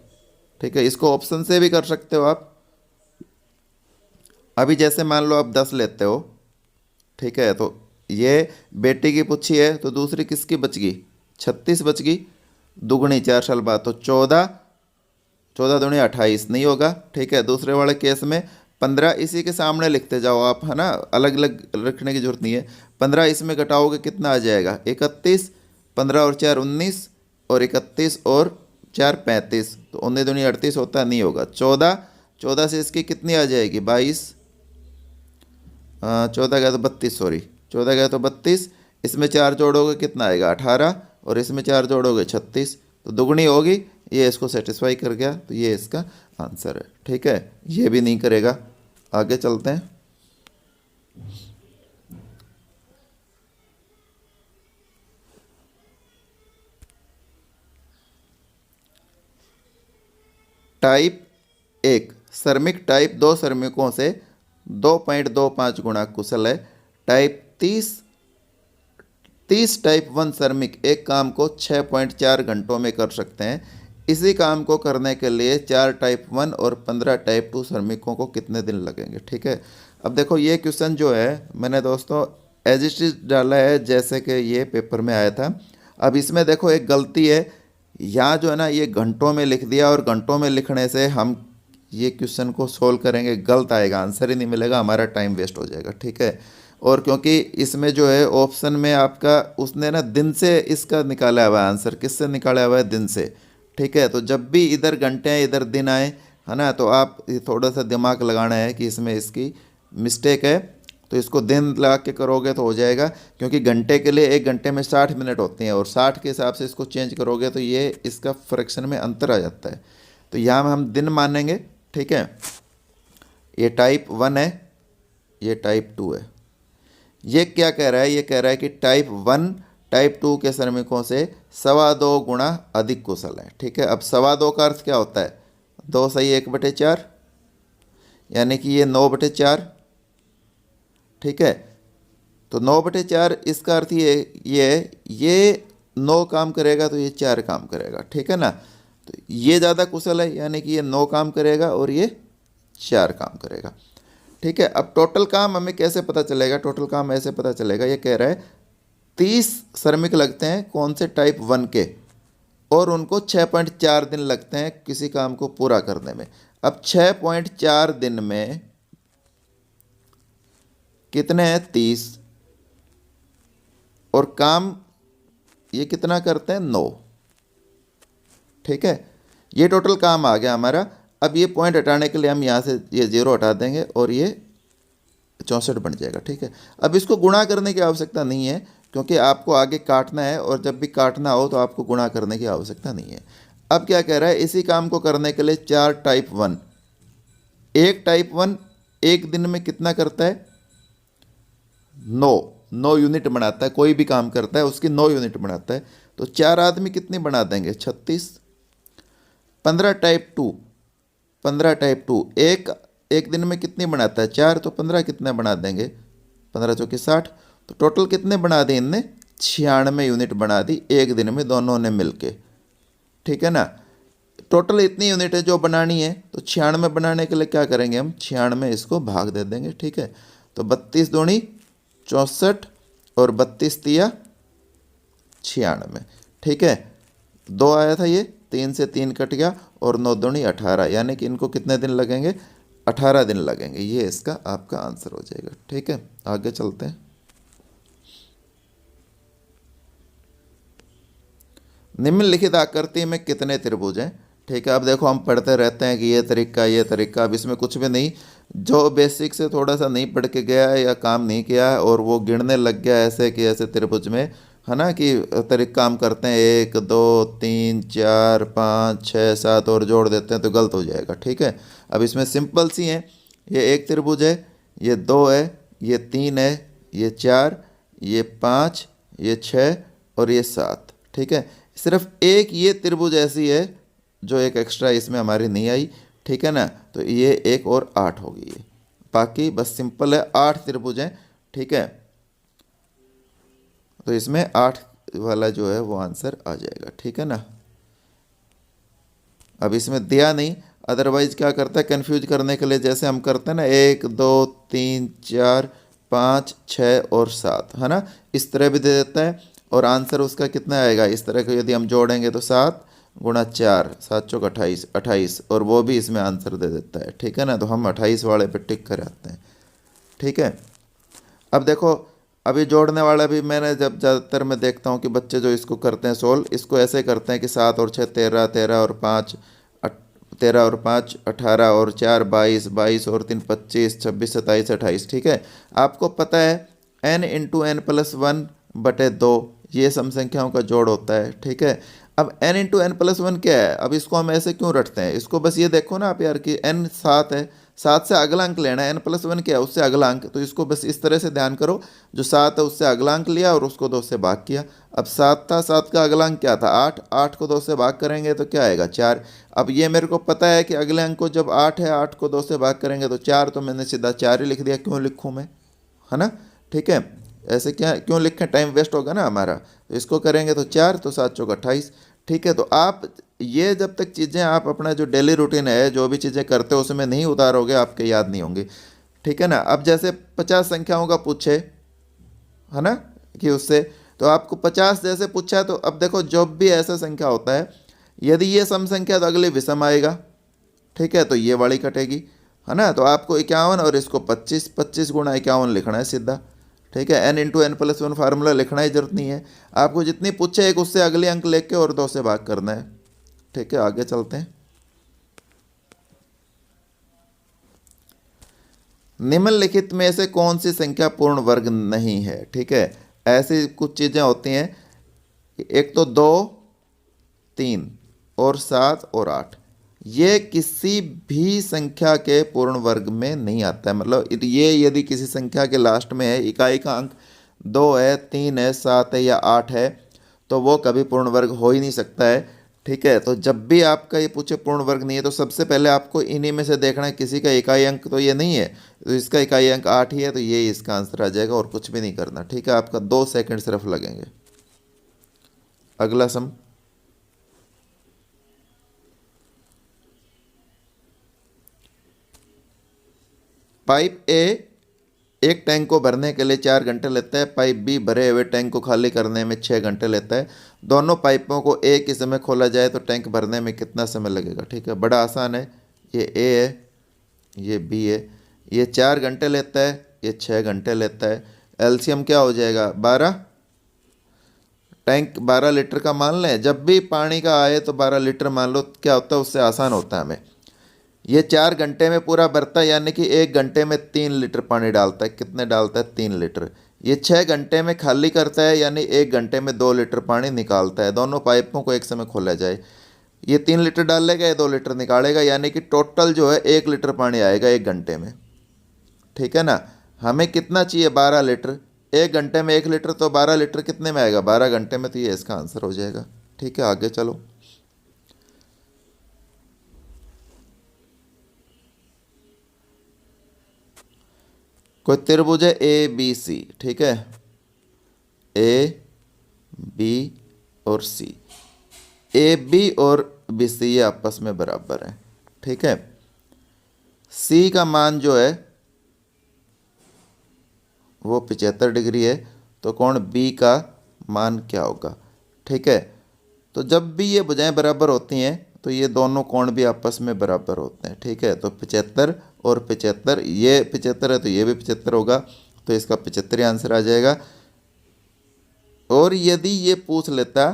ठीक है, इसको ऑप्शन से भी कर सकते हो आप। अभी जैसे मान लो आप 10 लेते हो, ठीक है, तो ये बेटी की पूछी है तो दूसरी किसकी बच गई? 36 बच गई। दुगनी 4 साल बाद तो 14, 14 दूनी 28 नहीं होगा। ठीक है, दूसरे वाले केस में 15 इसी के सामने लिखते जाओ आप, है ना, अलग अलग रखने की जरूरत नहीं है। 15 इसमें घटाओगे कितना आ जाएगा? 31, 15 और 4 19, और 31 और 4 35, तो 19 दूनी 38 होता नहीं होगा। 14, 14 से इसकी कितनी आ जाएगी? 22, 14 गया तो 32, सॉरी 14 गया तो 32, इसमें 4 जोड़ोगे कितना आएगा? 18, और इसमें 4 जोड़ोगे 36, तो दुगनी होगी। ये इसको सेटिस्फाई कर गया, तो ये इसका आंसर है। ठीक है, ये भी नहीं करेगा। आगे चलते हैं। टाइप 1 श्रमिक टाइप 2 श्रमिकों से 2.25 गुणा कुशल है। टाइप 30 टाइप 1 श्रमिक एक काम को 6.4 घंटों में कर सकते हैं। इसी काम को करने के लिए 4 टाइप 1 और 15 टाइप 2 श्रमिकों को कितने दिन लगेंगे? ठीक है, अब देखो ये क्वेश्चन जो है मैंने दोस्तों एज इट इज डाला है जैसे कि ये पेपर में आया था। अब इसमें देखो एक गलती है, यहाँ जो है ना ये घंटों में लिख दिया, और घंटों में लिखने से हम ये क्वेश्चन को सोल्व करेंगे गलत आएगा, आंसर ही नहीं मिलेगा, हमारा टाइम वेस्ट हो जाएगा। ठीक है, और क्योंकि इसमें जो है ऑप्शन में आपका उसने ना दिन से इसका निकाला हुआ है आंसर। किससे निकाला हुआ है? दिन से। ठीक है, तो जब भी इधर घंटे हैं इधर दिन आए, है ना, तो आप थोड़ा सा दिमाग लगाना है कि इसमें इसकी मिस्टेक है, तो इसको दिन लगा के करोगे तो हो जाएगा। क्योंकि घंटे के लिए 1 घंटे में 60 मिनट होते हैं, और 60 के हिसाब से इसको चेंज करोगे तो ये इसका फ्रैक्शन में अंतर आ जाता है। तो यहाँ हम दिन मानेंगे। ठीक है, ये टाइप 1 है, ये टाइप 2 है। ये क्या कह रहा है? ये कह रहा है कि टाइप 1 टाइप 2 के श्रमिकों से 2.25 गुणा अधिक कुशल है। ठीक है, अब 2.25 का अर्थ क्या होता है? 2 सही 1/4, यानी कि ये 9/4। ठीक है, तो 9/4 इसका अर्थ ये 9 काम करेगा तो ये 4 काम करेगा। ठीक है ना, तो ये ज़्यादा कुशल है, यानी कि ये 9 काम करेगा और ये 4 काम करेगा। ठीक है, अब टोटल काम हमें कैसे पता चलेगा? टोटल काम ऐसे पता चलेगा, ये कह रहा है 30 श्रमिक लगते हैं कौन से टाइप 1 के, और उनको 6.4 दिन लगते हैं किसी काम को पूरा करने में। अब 6.4 दिन में कितने हैं 30, और काम ये कितना करते हैं 9। ठीक है, ये टोटल काम आ गया हमारा। अब ये पॉइंट हटाने के लिए हम यहाँ से ये 0 हटा देंगे और ये 64 बन जाएगा। ठीक है, अब इसको गुणा करने की आवश्यकता नहीं है क्योंकि आपको आगे काटना है, और जब भी काटना हो तो आपको गुणा करने की आवश्यकता नहीं है। अब क्या कह रहा है, इसी काम को करने के लिए 4 टाइप 1, एक टाइप 1 एक दिन में कितना करता है 9 यूनिट बनाता है। कोई भी काम करता है उसकी 9 यूनिट बनाता है, तो 4 आदमी कितनी बना देंगे 36। 15 टाइप 2, 15 टाइप 2 एक दिन में कितनी बनाता है 4, तो 15 कितने बना देंगे 15 चौके 60। तो टोटल कितने बना दी इनने 96 यूनिट बना दी एक दिन में दोनों ने मिलके। ठीक है ना, टोटल इतनी यूनिट है जो बनानी है, तो 96 बनाने के लिए क्या करेंगे हम 96 इसको भाग दे देंगे। ठीक है, तो 32 दूनी 64 और 32 तिया 96। ठीक है, 2 आया था, ये 3 से 3 कट गया, और 9 दूनी 18, यानी कि इनको कितने दिन लगेंगे 18 दिन लगेंगे। ये इसका आपका आंसर हो जाएगा। ठीक है, आगे चलते हैं। निम्नलिखित आकृति में कितने त्रिभुज हैं। ठीक है, अब देखो हम पढ़ते रहते हैं कि ये तरीका, अब इसमें कुछ भी नहीं, जो बेसिक से थोड़ा सा नहीं पढ़ के गया है या काम नहीं किया है और वो गिनने लग गया ऐसे कि ऐसे त्रिभुज में, है ना, कि तरीका हम करते हैं 1 2 3 4 5 6 7 और जोड़ देते हैं तो गलत हो जाएगा। ठीक है, अब इसमें सिंपल सी हैं, ये एक त्रिभुज है, ये 2 है, ये 3 है, ये 4, ये 5, ये 6 और ये 7। ठीक है, सिर्फ एक ये त्रिभुज ऐसी है जो एक एक्स्ट्रा इसमें हमारी नहीं आई। ठीक है ना, तो ये एक और 8 होगी ये, बाकी बस सिंपल है 8 त्रिभुज हैं। ठीक है, तो इसमें 8 वाला जो है वो आंसर आ जाएगा। ठीक है ना, अब इसमें दिया नहीं, अदरवाइज क्या करता है कंफ्यूज करने के लिए, जैसे हम करते हैं ना 1 2 3 4 5 6 और 7, है ना, इस तरह भी दे देता है, और आंसर उसका कितना आएगा इस तरह को यदि हम जोड़ेंगे तो 7 गुणा 4 7 चौक 28 28, और वो भी इसमें आंसर दे देता है। ठीक है ना, तो हम 28 वाले पे टिक कर आते हैं। ठीक है, अब देखो अभी जोड़ने वाला भी मैंने जब ज़्यादातर मैं देखता हूँ कि बच्चे जो इसको करते हैं सोल्व, इसको ऐसे करते हैं कि 7 और 6 13 13 और 5 13 और 5 18 और 4 22 22 और 3 25 26 27 28। ठीक है, आपको पता है n इंटू एन प्लस 1 बटे 2 ये सम संख्याओं का जोड़ होता है। ठीक है, अब n इंटू एन प्लस 1 क्या है, अब इसको हम ऐसे क्यों रटते हैं, इसको बस ये देखो ना आप यार कि n 7 है, 7 से अगला अंक लेना है, n प्लस 1 क्या है उससे अगला अंक, तो इसको बस इस तरह से ध्यान करो, जो 7 है उससे अगला अंक लिया और उसको 2 से भाग किया। अब 7 था, 7 का अगला अंक क्या था 8, 8 को 2 से भाग करेंगे तो क्या आएगा 4। अब ये मेरे को पता है कि अगले अंक को जब 8 है 8 को 2 से भाग करेंगे तो 4, तो मैंने सीधा 4 ही लिख दिया, क्यों लिखूँ मैं, है ना। ठीक है, ऐसे क्या क्यों लिखें, टाइम वेस्ट होगा ना हमारा, तो इसको करेंगे तो 4, तो 7 चौक 28। ठीक है, तो आप ये जब तक चीज़ें आप अपना जो डेली रूटीन है जो भी चीज़ें करते हो उसमें नहीं उतारोगे आपके याद नहीं होंगी। ठीक है ना, अब जैसे 50 संख्याओं का पूछे, है ना, कि उससे तो आपको 50 जैसे पूछा है, तो अब देखो जब भी ऐसा संख्या होता है यदि ये सम संख्या तो अगले विषम आएगा। ठीक है, तो ये वाली कटेगी, है ना, तो आपको 51 और इसको 25, 25 गुणा 51 लिखना है सीधा। ठीक है, n into N plus 1 formula लिखना ही जरूरत नहीं है, आपको जितनी पूछे एक उससे अगले अंक लेके और 2 से भाग करना है। ठीक है, आगे चलते हैं। निम्नलिखित में से कौन सी संख्या पूर्ण वर्ग नहीं है। ठीक है, ऐसी कुछ चीज़ें होती हैं, एक तो 2 3 और 7 और 8, ये किसी भी संख्या के पूर्ण वर्ग में नहीं आता है। मतलब ये यदि किसी संख्या के लास्ट में है, इकाई का अंक 2 है 3 है 7 है या 8 है, तो वो कभी पूर्ण वर्ग हो ही नहीं सकता है। ठीक है, तो जब भी आपका ये पूछे पूर्ण वर्ग नहीं है, तो सबसे पहले आपको इन्हीं में से देखना है किसी का इकाई अंक तो ये नहीं है, तो इसका इकाई अंक 8 ही है, तो ये इसका आंसर आ जाएगा और कुछ भी नहीं करना। ठीक है, आपका 2 सेकंड सिर्फ लगेंगे। अगला सम, पाइप ए एक टैंक को भरने के लिए 4 घंटे लेता है, पाइप बी भरे हुए टैंक को खाली करने में 6 घंटे लेता है। दोनों पाइपों को एक ही समय खोला जाए तो टैंक भरने में कितना समय लगेगा? ठीक है, बड़ा आसान है। ये ए है, ये बी है, ये 4 घंटे लेता है, ये 6 घंटे लेता है। एलसीएम क्या हो जाएगा? 12। टैंक 12 लीटर का मान लें, जब भी पानी का आए तो 12 लीटर मान लो, क्या होता है उससे आसान होता है हमें। ये 4 घंटे में पूरा भरता है, यानी कि 1 घंटे में 3 लीटर पानी डालता है। कितने डालता है? 3 लीटर। ये 6 घंटे में खाली करता है, यानी 1 घंटे में 2 लीटर पानी निकालता है। दोनों पाइपों को एक समय खोला जाए, ये 3 लीटर डालेगा, ये 2 लीटर निकालेगा, यानी कि टोटल जो है 1 लीटर पानी आएगा 1 घंटे में। ठीक है ना? हमें कितना चाहिए? 12 लीटर। 1 घंटे में 1 लीटर, तो 12 लीटर कितने में आएगा? 12 घंटे में। तो ये इसका आंसर हो जाएगा। ठीक है, आगे चलो। कोई त्रिभुज है ए बी सी, ठीक है, ए बी और सी। ए बी और बी सी ये आपस में बराबर है। ठीक है, सी का मान जो है वो 75 डिग्री है, तो कोण बी का मान क्या होगा? ठीक है, तो जब भी ये भुजाएं बराबर होती हैं तो ये दोनों कोण भी आपस में बराबर होते हैं। ठीक है, तो 75 और 75, ये 75 है तो ये भी 75 होगा, तो इसका 75 आंसर आ जाएगा। और यदि ये पूछ लेता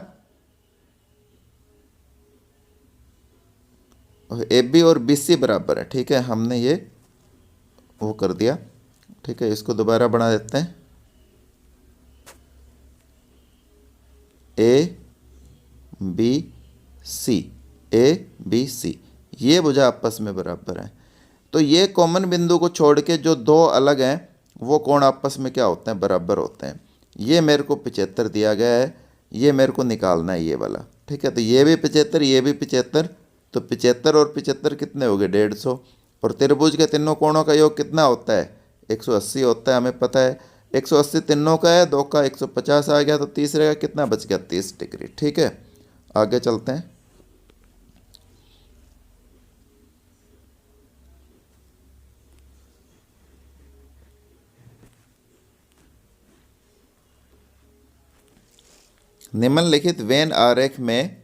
ए बी और बी सी बराबर है, ठीक है, हमने ये वो कर दिया। ठीक है, इसको दोबारा बना देते हैं। A B C, A B C, ये भुजा आपस में बराबर है। तो ये कॉमन बिंदु को छोड़ के जो दो अलग हैं वो कोण आपस में क्या होते हैं? बराबर होते हैं। ये मेरे को 75 दिया गया है, ये मेरे को निकालना है ये वाला। ठीक है, तो ये भी 75, ये भी 75, तो 75 और 75 कितने हो गए? 150। और त्रिभुज के तीनों कोणों का योग कितना होता है? 180 होता है, हमें पता है। 180 तीनों का है, दो का 150 आ गया, तो तीसरे का कितना बच गया? 30 डिग्री। ठीक है, आगे चलते हैं। निम्नलिखित वेन आरेख में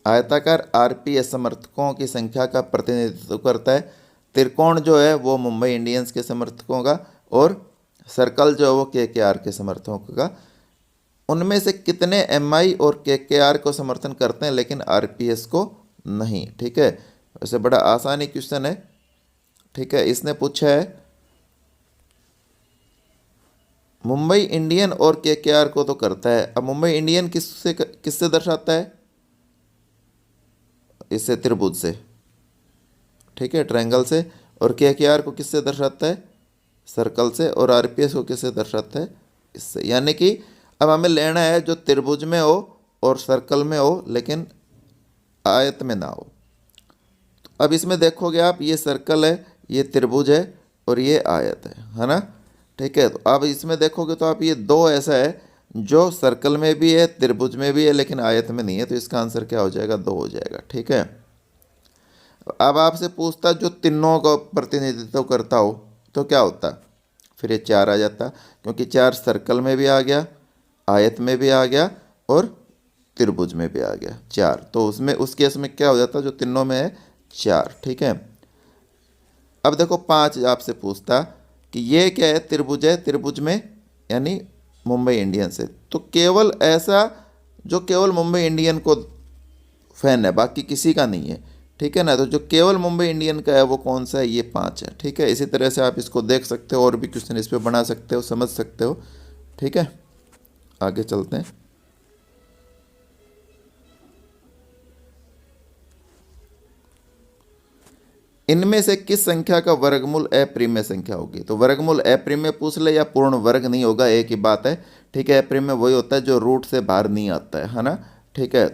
आयताकार आरपीएस समर्थकों की संख्या का प्रतिनिधित्व करता है। त्रिकोण जो है वो मुंबई इंडियंस के समर्थकों का, और सर्कल जो है वो केकेआर के समर्थकों का। उनमें से कितने एमआई और केकेआर को समर्थन करते हैं लेकिन आरपीएस को नहीं? ठीक है, वैसे बड़ा आसानी क्वेश्चन है। ठीक है, इसने पूछा है मुंबई इंडियन और केकेआर को तो करता है। अब मुंबई इंडियन किससे दर्शाता है? इससे, त्रिभुज से। ठीक है, ट्रायंगल से। और केकेआर को किससे दर्शाता है? सर्कल से। और आरपीएस को किससे दर्शाता है? इससे। यानी कि अब हमें लेना है जो त्रिभुज में हो और सर्कल में हो लेकिन आयत में ना हो। तो अब इसमें देखोगे आप, ये सर्कल है, ये त्रिभुज है और ये आयत है ना? ठीक है, तो अब इसमें देखोगे तो आप ये दो ऐसा है जो सर्कल में भी है, त्रिभुज में भी है, लेकिन आयत में नहीं है, तो इसका आंसर क्या हो जाएगा? 2 हो जाएगा। ठीक है, अब आपसे पूछता जो तीनों का प्रतिनिधित्व करता हो तो क्या होता? फिर ये 4 आ जाता, क्योंकि 4 सर्कल में भी आ गया, आयत में भी आ गया और त्रिभुज में भी आ गया 4। तो उसमें उस केस में क्या हो जाता जो तीनों में है? 4। ठीक है, अब देखो 5 आपसे पूछता कि ये क्या है? त्रिभुज है, त्रिभुज में यानी मुंबई इंडियन से, तो केवल ऐसा जो केवल मुंबई इंडियन को फैन है, बाकी किसी का नहीं है। ठीक है ना? तो जो केवल मुंबई इंडियन का है वो कौन सा है? ये 5 है। ठीक है, इसी तरह से आप इसको देख सकते हो और भी क्वेश्चन इस पर बना सकते हो, समझ सकते हो। ठीक है, आगे चलते हैं। इनमें से किस संख्या का वर्गमूल अप्रिमेय संख्या होगी? तो वर्गमूल अप्रिमेय पूछ ले या पूर्ण वर्ग नहीं होगा, एक ही बात है। ठीक है, अप्रिमेय वही होता है जो रूट से बाहर नहीं आता है ना? ठीक है,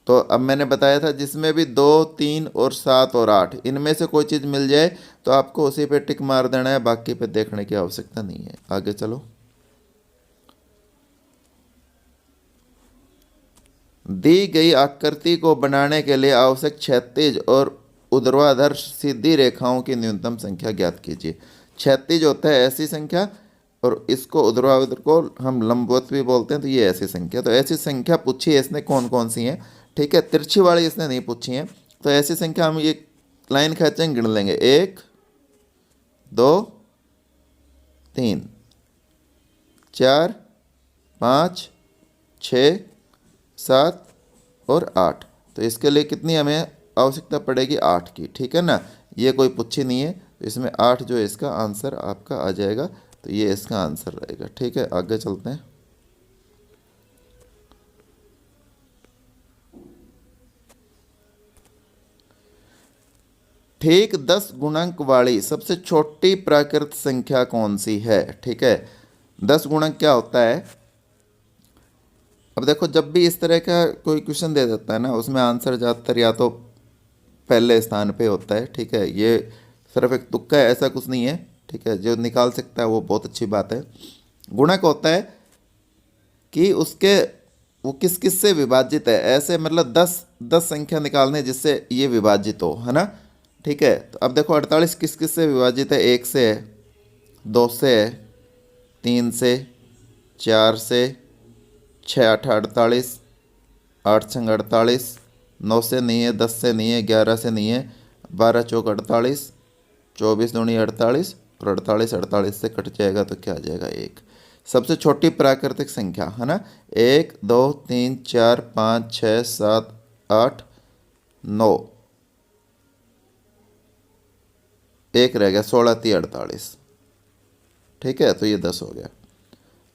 तो अब मैंने बताया था जिसमें भी 2, 3 और 7 और 8 इनमें से कोई चीज़ मिल जाए तो आपको उसी पे टिक मार देना है, बाकी पे देखने की आवश्यकता नहीं है। आगे चलो। दी गई आकृति को बनाने के लिए आवश्यक क्षैतिज और ऊर्ध्वाधर सीधी रेखाओं की न्यूनतम संख्या ज्ञात कीजिए। क्षैतिज होता है ऐसी संख्या, और इसको ऊर्ध्वाधर को हम लंबवत भी बोलते हैं, तो ये ऐसी संख्या। तो ऐसी संख्या पूछी है इसने कौन कौन सी हैं, ठीक है। तिरछी वाली इसने नहीं पूछी है, तो ऐसी संख्या हम ये लाइन खींचेंगे, गिन लेंगे 1 2 3 4 5 6 7 और 8। तो इसके लिए कितनी हमें आवश्यकता पड़ेगी, 8 की, ठीक है ना। ये कोई पूछी नहीं है, तो इसमें 8 जो है इसका आंसर आपका आ जाएगा। तो ये इसका आंसर रहेगा, ठीक है। आगे चलते हैं। ठीक 10 गुणक वाली सबसे छोटी प्राकृत संख्या कौन सी है, ठीक है। 10 गुणक क्या होता है। अब देखो, जब भी इस तरह का कोई क्वेश्चन दे देता है ना, उसमें आंसर ज़्यादातर या तो पहले स्थान पे होता है, ठीक है। ये सिर्फ एक तुक्का है, ऐसा कुछ नहीं है, ठीक है। जो निकाल सकता है वो बहुत अच्छी बात है। गुणक होता है कि उसके वो किस किस से विभाजित है, ऐसे मतलब 10 संख्या निकालने जिससे ये विभाजित हो, है ना, ठीक है। तो अब देखो 48 किस किस से विभाजित है, 1 से है, 2 से है, 3 से, 4 से, 6 8 48, 8 6 48, 9 से नहीं है, 10 से नहीं है, 11 से नहीं है, 12 चौक 48, 24 दूनी 48, और 48 से कट जाएगा तो क्या आ जाएगा, 1। सबसे छोटी प्राकृतिक संख्या, है ना। 1 2 3 4 5 6 7 8 9, 1 रह गया, 16 3 48, ठीक है। तो ये 10 हो गया।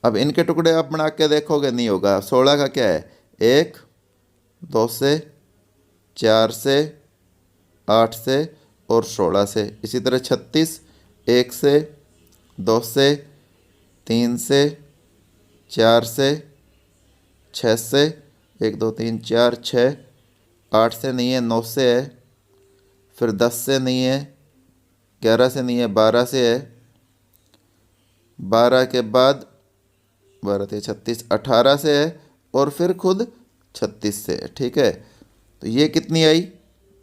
अब इनके टुकड़े आप बना के देखोगे, नहीं होगा। 16 का क्या है, 1 2 से, 4 से, 8 से और 16 से। इसी तरह 36 1 से, 2 से, 3 से, 4 से, 6 से, 1 2 3 4 6, 8 से नहीं है, 9 से है, फिर 10 से नहीं है, 11 से नहीं है, 12 से है, 12 के बाद 12 थे 36, 18 से है, और फिर खुद 36 से है, ठीक है। तो ये कितनी आई,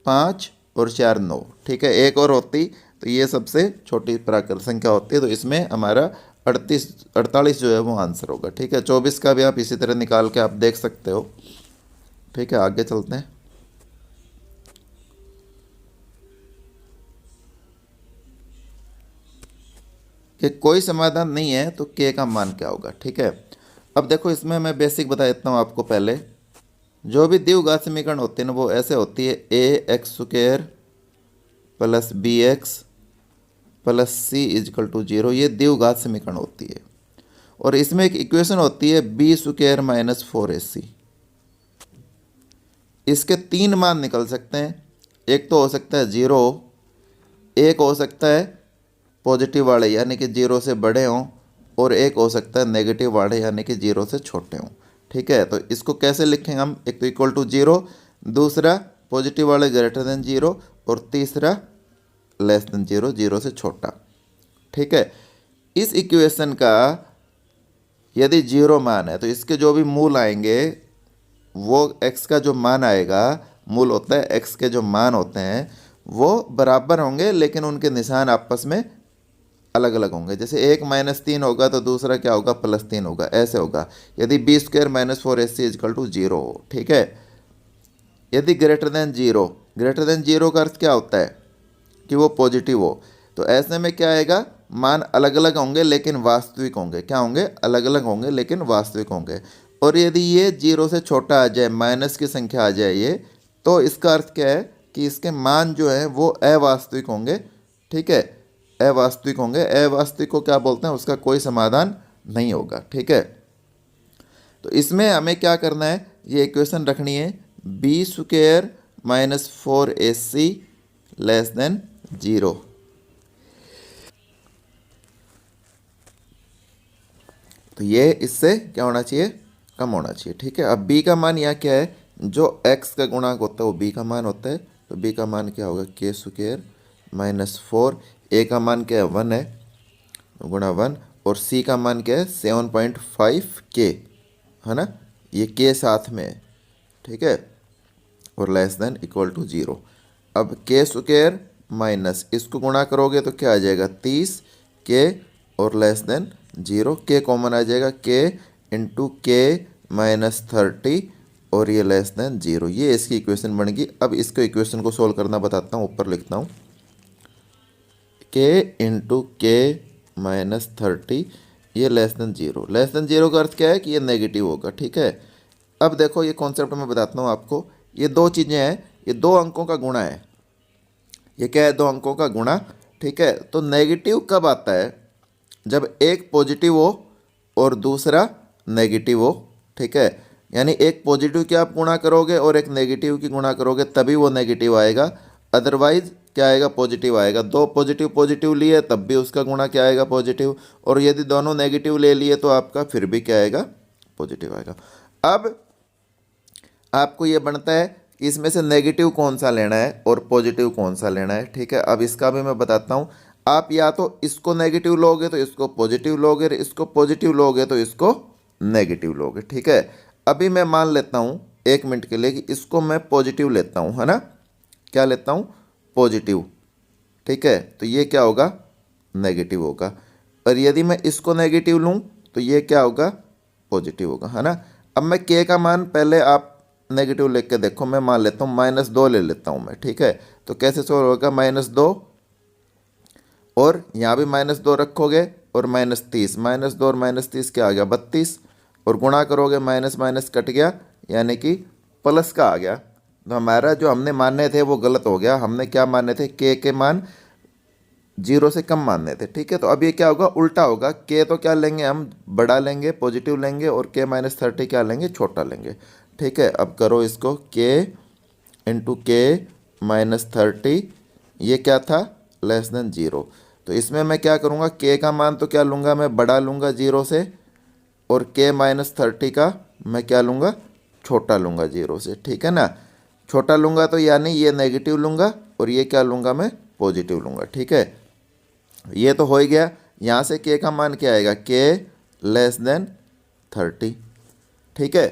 5 और 4 9, ठीक है। एक और होती तो ये सबसे छोटी प्राकृत संख्या होती है। तो इसमें हमारा 48 जो है वो आंसर होगा, ठीक है। 24 का भी आप इसी तरह निकाल के आप देख सकते हो, ठीक है। आगे चलते हैं। कि कोई समाधान नहीं है तो के का मान क्या होगा, ठीक है। अब देखो, इसमें मैं बेसिक बता देता हूँ आपको। पहले जो भी द्विघात समीकरण होते हैं ना, वो ऐसे होती है, ax² plus bx plus c 0। ये द्विघात समीकरण होती है। और इसमें एक इक्वेशन होती है b² माइनस 4ac। इसके 3 मान निकल सकते हैं। एक तो हो सकता है 0, एक हो सकता है पॉजिटिव वाले यानी कि 0 से बड़े हों, और एक हो सकता है नेगेटिव वाले यानी कि 0 से छोटे हों, ठीक है। तो इसको कैसे लिखेंगे हम, एक तो =0, दूसरा पॉजिटिव वाले >0, और तीसरा <0, 0 से छोटा, ठीक है। इस इक्वेशन का यदि 0 मान है तो इसके जो भी मूल आएंगे वो x का जो मान आएगा, मूल होता है x के जो मान होते हैं वो बराबर होंगे, लेकिन उनके निशान आपस में अलग अलग होंगे। जैसे एक -3 होगा तो दूसरा क्या होगा, +3 होगा, ऐसे होगा। यदि b² माइनस 4ac = 0 हो, ठीक है। यदि ग्रेटर देन जीरो का अर्थ क्या होता है कि वो पॉजिटिव हो, तो ऐसे में क्या आएगा, मान अलग अलग होंगे लेकिन वास्तविक होंगे। क्या होंगे, अलग अलग होंगे लेकिन वास्तविक होंगे। और यदि ये 0 से छोटा आ जाए, माइनस की संख्या आ जाए ये, तो इसका अर्थ क्या है कि इसके मान जो है वो अवास्तविक होंगे, ठीक है। अवास्तविक होंगे। अवास्तविक को क्या बोलते हैं, उसका कोई समाधान नहीं होगा, ठीक है। तो इसमें हमें क्या करना है, ये इक्वेशन रखनी है b² माइनस 4ac < 0। तो ये इससे क्या होना चाहिए, कम होना चाहिए, ठीक है। अब b का मान यहाँ क्या है, जो x का गुणांक होता है वो b का मान होता है। तो b का मान क्या होगा, k² माइनस 4। a का मान क्या है, 1 है, गुणा 1। और c का मान क्या है, 7.5k, है ना, ये k साथ में है, ठीक है। और < 0। अब के स्क्वायर माइनस इसको गुणा करोगे तो क्या आ जाएगा 30 के और लेस देन 0, के कॉमन आ जाएगा, के इंटू के माइनस 30 और ये लेस देन 0। ये इसकी इक्वेशन बन गई। अब इसको इक्वेशन को सोल्व करना बताता हूँ, ऊपर लिखता हूँ के इंटू के माइनस 30 ये लेस देन 0। लेस देन 0 का अर्थ क्या है कि ये नेगेटिव होगा, ठीक है। अब देखो ये कॉन्सेप्ट मैं बताता हूँ आपको। ये दो चीज़ें हैं, ये दो अंकों का गुणा है। ये क्या है? दो अंकों का गुणा, ठीक है। तो नेगेटिव कब आता है? जब एक पॉजिटिव हो और दूसरा नेगेटिव हो, ठीक है। यानी एक पॉजिटिव की आप गुणा करोगे और एक नेगेटिव की गुणा करोगे तभी वो नेगेटिव आएगा, अदरवाइज क्या आएगा? पॉजिटिव आएगा। दो पॉजिटिव पॉजिटिव लिए तब भी उसका गुणा क्या आएगा? पॉजिटिव। और यदि दोनों नेगेटिव ले लिए तो आपका फिर भी क्या आएगा? पॉजिटिव आएगा। अब आपको ये बनता है कि इसमें से नेगेटिव कौन सा लेना है और पॉजिटिव कौन सा लेना है, ठीक है। अब इसका भी मैं बताता हूँ। आप या तो इसको नेगेटिव लोगे तो इसको पॉजिटिव लोगे, इसको पॉजिटिव लोगे तो इसको नेगेटिव लोगे, ठीक है। अभी मैं मान लेता हूँ 1 मिनट के लिए कि इसको मैं पॉजिटिव लेता हूँ, है ना। क्या लेता हूँ? पॉजिटिव, ठीक है। तो ये क्या होगा? नेगेटिव होगा। और यदि मैं इसको नेगेटिव लूँ तो ये क्या होगा? पॉजिटिव होगा, है ना। अब मैं के का मान पहले आप नेगेटिव लेके देखो। मैं मान लेता हूँ -2 ले लेता हूँ मैं, ठीक है। तो कैसे सोल्व होगा? -2 और यहाँ भी -2 रखोगे और -30, -2 और -30 क्या आ गया? 32 और गुणा करोगे माइनस माइनस कट गया यानी कि प्लस का आ गया। तो हमारा जो हमने मानने थे वो गलत हो गया। हमने क्या मानने थे? के मान 0 से कम मानने थे, ठीक है। तो अब ये क्या होगा? उल्टा होगा। के तो क्या लेंगे हम? बड़ा लेंगे, पॉजिटिव लेंगे, और के माइनस 30 क्या लेंगे? छोटा लेंगे, ठीक है। अब करो इसको, के इंटू के माइनस 30 ये क्या था? Less than 0। तो इसमें मैं क्या करूँगा? के का मान तो क्या लूँगा? मैं बड़ा लूँगा 0 से, और के माइनस 30 का मैं क्या लूँगा? छोटा लूँगा 0 से, ठीक है ना। छोटा लूँगा तो यानी ये नेगेटिव लूँगा और ये क्या लूँगा? मैं पॉजिटिव लूँगा, ठीक है। ये तो हो ही गया। यहाँ से के का मान क्या आएगा? के लेस देन 30, ठीक है।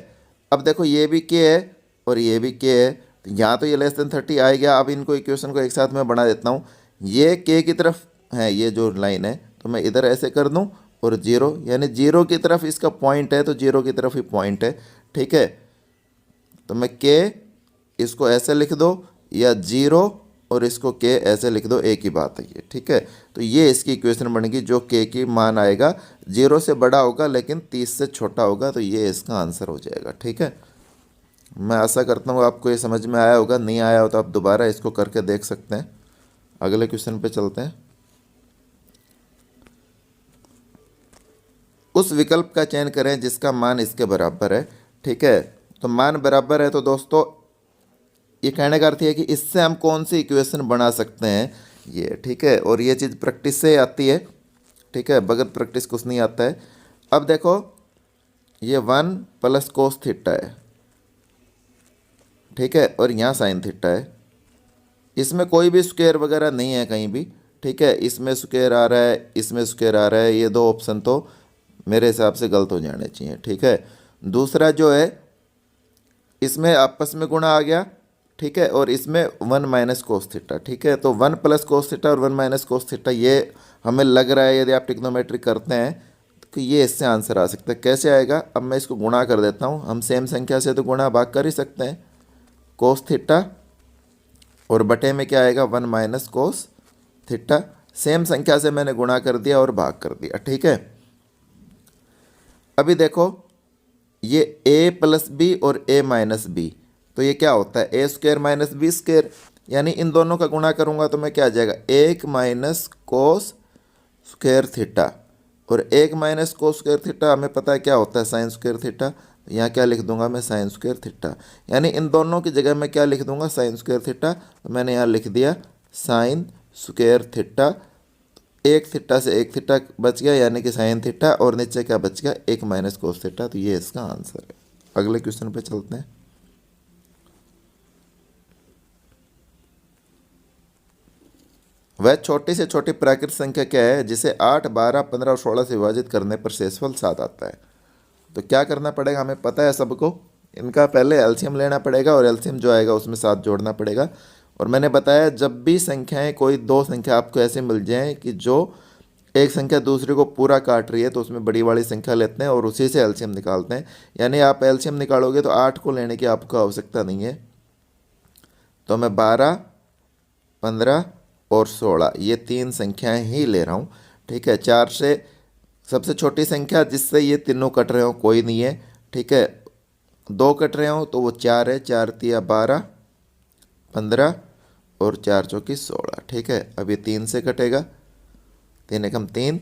अब देखो ये भी के है और ये भी के है, तो यहाँ तो ये लेस देन 30 आ गया। अब इनको इक्वेशन को एक साथ मैं बना देता हूँ। ये के की तरफ है ये जो लाइन है, तो मैं इधर ऐसे कर दूँ और 0 यानी 0 की तरफ इसका पॉइंट है, तो 0 की तरफ ही पॉइंट है, ठीक है। तो मैं के इसको ऐसे लिख दो या 0 और इसको के ऐसे लिख दो, एक ही बात है ये, ठीक है। तो ये इसकी इक्वेशन बनेगी जो के की मान आएगा 0 से बड़ा होगा लेकिन 30 से छोटा होगा, तो ये इसका आंसर हो जाएगा, ठीक है। मैं आशा करता हूँ आपको ये समझ में आया होगा। नहीं आया हो तो आप दोबारा इसको करके देख सकते हैं। अगले क्वेश्चन पे चलते हैं। उस विकल्प का चयन करें जिसका मान इसके बराबर है, ठीक है। तो मान बराबर है तो दोस्तों ये कहने का अर्थ है कि इससे हम कौन सी इक्वेशन बना सकते हैं ये, ठीक है। और ये चीज़ प्रैक्टिस से आती है, ठीक है, बगैर प्रैक्टिस कुछ नहीं आता है। अब देखो ये 1 + cos थीटा है, ठीक है, और यहाँ साइन थीटा है। इसमें कोई भी स्क्वायर वगैरह नहीं है कहीं भी, ठीक है। इसमें स्क्वायर आ रहा है, इसमें स्क्वायर आ रहा है, ये दो ऑप्शन तो मेरे हिसाब से गलत हो जाने चाहिए, ठीक है। दूसरा जो है इसमें आपस में गुणा आ गया, ठीक है, और इसमें 1 - cos थीटा, ठीक है। तो 1 + cos थीटा और 1 - cos थीटा ये हमें लग रहा है यदि आप ट्रिग्नोमेट्री करते हैं तो ये इससे आंसर आ सकता है। कैसे आएगा? अब मैं इसको गुणा कर देता हूँ। हम सेम संख्या से तो गुणा भाग कर ही सकते हैं। cos थीटा और बटे में क्या आएगा? 1 - cos थीटा। सेम संख्या से मैंने गुणा कर दिया और भाग कर दिया, ठीक है। अभी देखो ये a + b और a - b, तो ये क्या होता है? a² - b², यानी इन दोनों का गुणा करूंगा तो मैं क्या आ जाएगा? 1 - cos² थीटा, और 1 - cos² थीटा हमें पता है क्या होता है? sin² theta. यहाँ क्या लिख दूंगा मैं? sin² theta. यानी इन दोनों की जगह मैं क्या लिख दूंगा? sin² theta. तो मैंने यहाँ लिख दिया sin² थीटा। एक थीटा से एक थीटा बच गया यानी कि साइन थीटा, और नीचे क्या बच गया? 1 - cos थीटा। तो ये इसका आंसर है। अगले क्वेश्चन पे चलते हैं। वह छोटी से छोटी प्राकृतिक संख्या क्या है जिसे 8, 12, 15 और 16 से विभाजित करने पर शेषफल 7 आता है? तो क्या करना पड़ेगा? हमें पता है सबको, इनका पहले एलसीएम लेना पड़ेगा और एलसीएम जो आएगा उसमें 7 जोड़ना पड़ेगा। और मैंने बताया जब भी संख्याएं, कोई दो संख्या आपको ऐसे मिल जाए कि जो एक संख्या दूसरे को पूरा काट रही है, तो उसमें बड़ी वाली संख्या लेते हैं और उसी से एलसीएम निकालते हैं। यानी आप एलसीएम निकालोगे तो 8 को लेने की आपको आवश्यकता नहीं है। तो मैं 12, 15 और 16 ये तीन संख्याएं ही ले रहा हूँ। ठीक है, 4 से सबसे छोटी संख्या जिससे ये तीनों कट रहे हो कोई नहीं है। ठीक है, 2 कट रहे हो तो वो 4 है। 4 तिया 12, 15 और 4 चौकी 16। ठीक है, अब ये 3 से कटेगा, 3 एकम 3,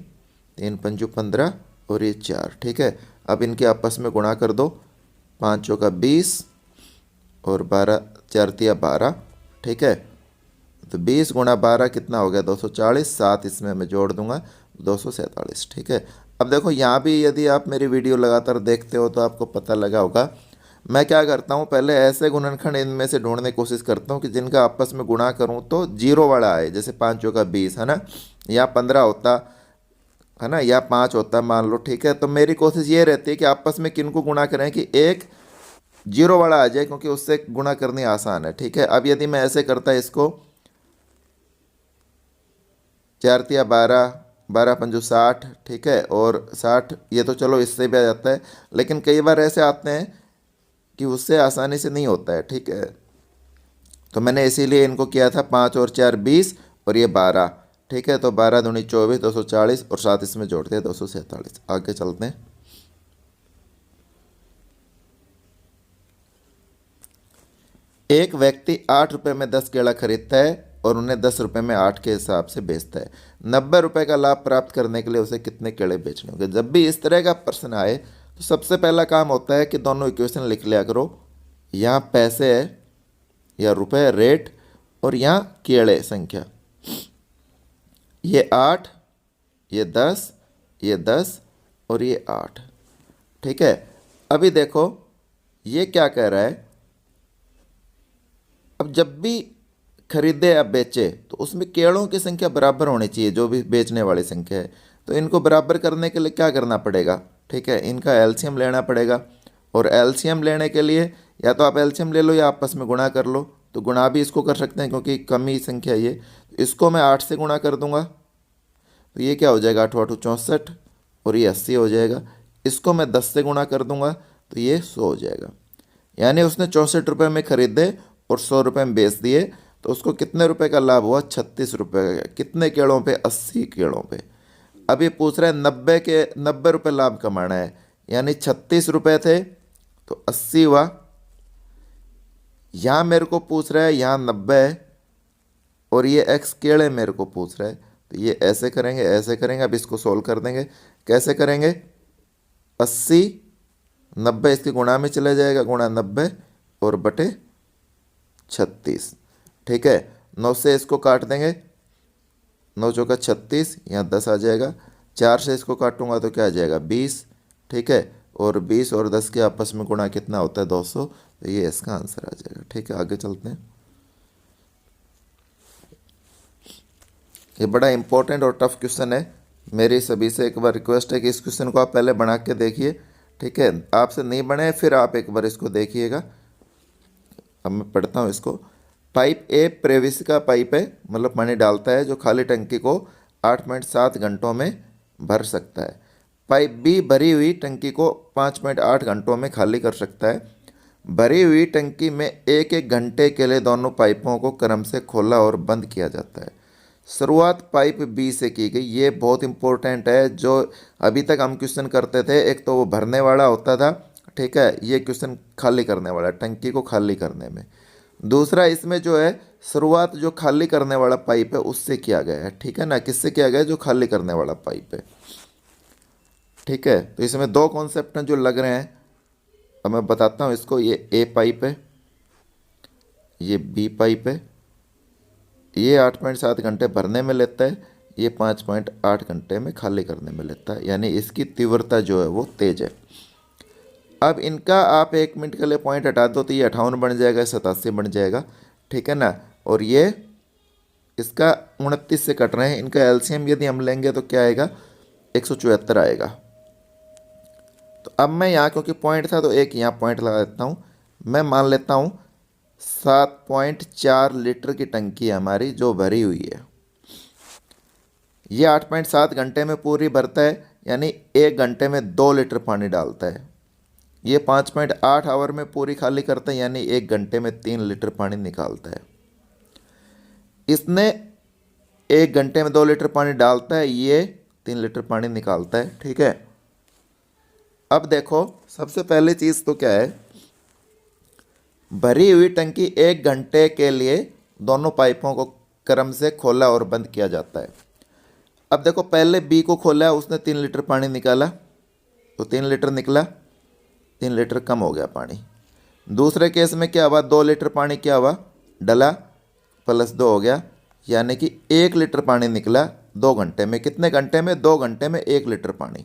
3 पंचू 15 और ये 4। ठीक है, अब इनके आपस में गुणा कर दो, 5 चौका 20 और 12, 4 तिया 12। ठीक है, तो 20 गुणा 12 कितना हो गया, 240। 7 इसमें मैं जोड़ दूंगा, 247। ठीक है, अब देखो यहाँ भी यदि आप मेरी वीडियो लगातार देखते हो तो आपको पता लगा होगा मैं क्या करता हूँ, पहले ऐसे गुणनखंड इनमें से ढूंढने की कोशिश करता हूँ कि जिनका आपस में गुणा करूँ तो जीरो वाला आए। जैसे 5 चौका 20 है ना, या 15 होता है ना, या 5 होता मान लो। ठीक है, तो मेरी कोशिश ये रहती है कि आपस में किन को गुणा करें कि एक जीरो वाला आ जाए, क्योंकि उससे गुणा करनी आसान है। ठीक है, अब यदि मैं ऐसे करता इसको, 4 तिया 12, 12 पंजू 60। ठीक है, और 60 ये तो चलो इससे भी आ जाता है, लेकिन कई बार ऐसे आते हैं कि उससे आसानी से नहीं होता है। ठीक है, तो मैंने इसीलिए इनको किया था 5 और 4 20 और ये 12। ठीक है, तो 12 दूनी 24, 240 और 7 इसमें जोड़ दिया, 247। आगे चलते हैं। एक व्यक्ति 8 रुपये में 10 केला खरीदता है और उन्हें 10 रुपये में 8 के हिसाब से बेचता है। 90 रुपये का लाभ प्राप्त करने के लिए उसे कितने केले बेचने होंगे। जब भी इस तरह का प्रश्न आए तो सबसे पहला काम होता है कि दोनों इक्वेशन लिख लिया करो। यहाँ पैसे है या रुपए रेट, और यहाँ केले संख्या। ये 8, ये 10, ये 10 और ये 8। ठीक है, अभी देखो ये क्या कह रहा है, अब जब भी खरीदे या बेचे तो उसमें केलों की संख्या बराबर होनी चाहिए, जो भी बेचने वाली संख्या है। तो इनको बराबर करने के लिए क्या करना पड़ेगा, ठीक है, इनका एलसीएम लेना पड़ेगा। और एलसीएम लेने के लिए या तो आप एलसीएम ले लो या आपस में गुणा कर लो। तो गुणा भी इसको कर सकते हैं क्योंकि कम ही संख्या ये। इसको मैं 8 से गुणा कर दूंगा तो ये क्या हो जाएगा, 8 8 64 और ये 80 हो जाएगा। इसको मैं 10 से गुणा कर दूंगा तो ये 100 हो जाएगा। यानी उसने 64 रुपये में खरीदे और 100 रुपये में बेच दिए, तो उसको कितने रुपए का लाभ हुआ, 36 रुपये का। कितने केलों पे, 80 केलों पे। अब ये पूछ रहा है 90 रुपये लाभ कमाना है, यानी 36 रुपये थे तो 80 हुआ। यहाँ मेरे को पूछ रहा है यहाँ 90 है और ये एक्स केड़े मेरे को पूछ रहा है, तो ये ऐसे करेंगे ऐसे करेंगे। अब इसको सोल्व कर देंगे। कैसे करेंगे, 80 90 इसके गुणा में चला जाएगा, गुणा 90 और बटे 36। ठीक है, 9 से इसको काट देंगे, 9 चौका 36, यहाँ 10 आ जाएगा। 4 से इसको काटूंगा तो क्या आ जाएगा, 20। ठीक है, और 20 और 10 के आपस में गुणा कितना होता है, 200। तो ये इसका आंसर आ जाएगा। ठीक है, आगे चलते हैं। ये बड़ा इंपॉर्टेंट और टफ क्वेश्चन है। मेरी सभी से एक बार रिक्वेस्ट है कि इस क्वेश्चन को आप पहले बना के देखिए। ठीक है, आपसे नहीं बने फिर आप एक बार इसको देखिएगा। अब मैं पढ़ता हूँ इसको। पाइप ए प्रेविसिका पाइप है, मतलब पानी डालता है, जो खाली टंकी को 8.7 घंटों में भर सकता है। पाइप बी भरी हुई टंकी को 5.8 घंटों में खाली कर सकता है। भरी हुई टंकी में एक एक घंटे के लिए दोनों पाइपों को क्रम से खोला और बंद किया जाता है। शुरुआत पाइप बी से की गई। ये बहुत इंपॉर्टेंट है, जो अभी तक हम क्वेश्चन करते थे। एक तो वो भरने वाला होता था, ठीक है, ये क्वेश्चन खाली करने वाला, टंकी को खाली करने में। दूसरा इसमें जो है शुरुआत जो खाली करने वाला पाइप है उससे किया गया है। ठीक है ना, किससे किया गया है, जो खाली करने वाला पाइप है। ठीक है, तो इसमें दो कॉन्सेप्ट हैं जो लग रहे हैं। अब मैं बताता हूँ इसको। ये ए पाइप है, ये बी पाइप है। ये 8.7 घंटे भरने में लेता है, ये 5.8 घंटे में खाली करने में लेता है। यानी इसकी तीव्रता जो है वो तेज है। अब इनका आप 1 मिनट के लिए पॉइंट हटा दो तो ये 58 बन जाएगा, 87 बन जाएगा। ठीक है ना, और ये इसका 29 से कट रहे हैं। इनका एलसीएम यदि हम लेंगे तो क्या आएगा, 174 आएगा। तो अब मैं यहाँ क्योंकि पॉइंट था तो एक यहाँ पॉइंट लगा देता हूँ। मैं मान लेता हूँ 7.4 लीटर की टंकी है हमारी जो भरी हुई है। ये 8.7 घंटे में पूरी भरता है, यानी 1 घंटे में 2 लीटर पानी डालता है। ये 5.8 आवर में पूरी खाली करता है, यानी 1 घंटे में 3 लीटर पानी निकालता है। इसने 1 घंटे में 2 लीटर पानी डालता है, ये 3 लीटर पानी निकालता है। ठीक है, अब देखो सबसे पहली चीज़ तो क्या है, भरी हुई टंकी 1 घंटे के लिए दोनों पाइपों को क्रम से खोला और बंद किया जाता है। अब देखो पहले बी को खोला, उसने 3 लीटर पानी निकाला तो 3 लीटर निकला, 3 लीटर कम हो गया पानी। दूसरे केस में क्या हुआ, 2 लीटर पानी क्या हुआ, डला, +2 हो गया, यानी कि 1 लीटर पानी निकला 2 घंटे में। कितने घंटे में, 2 घंटे में 1 लीटर पानी।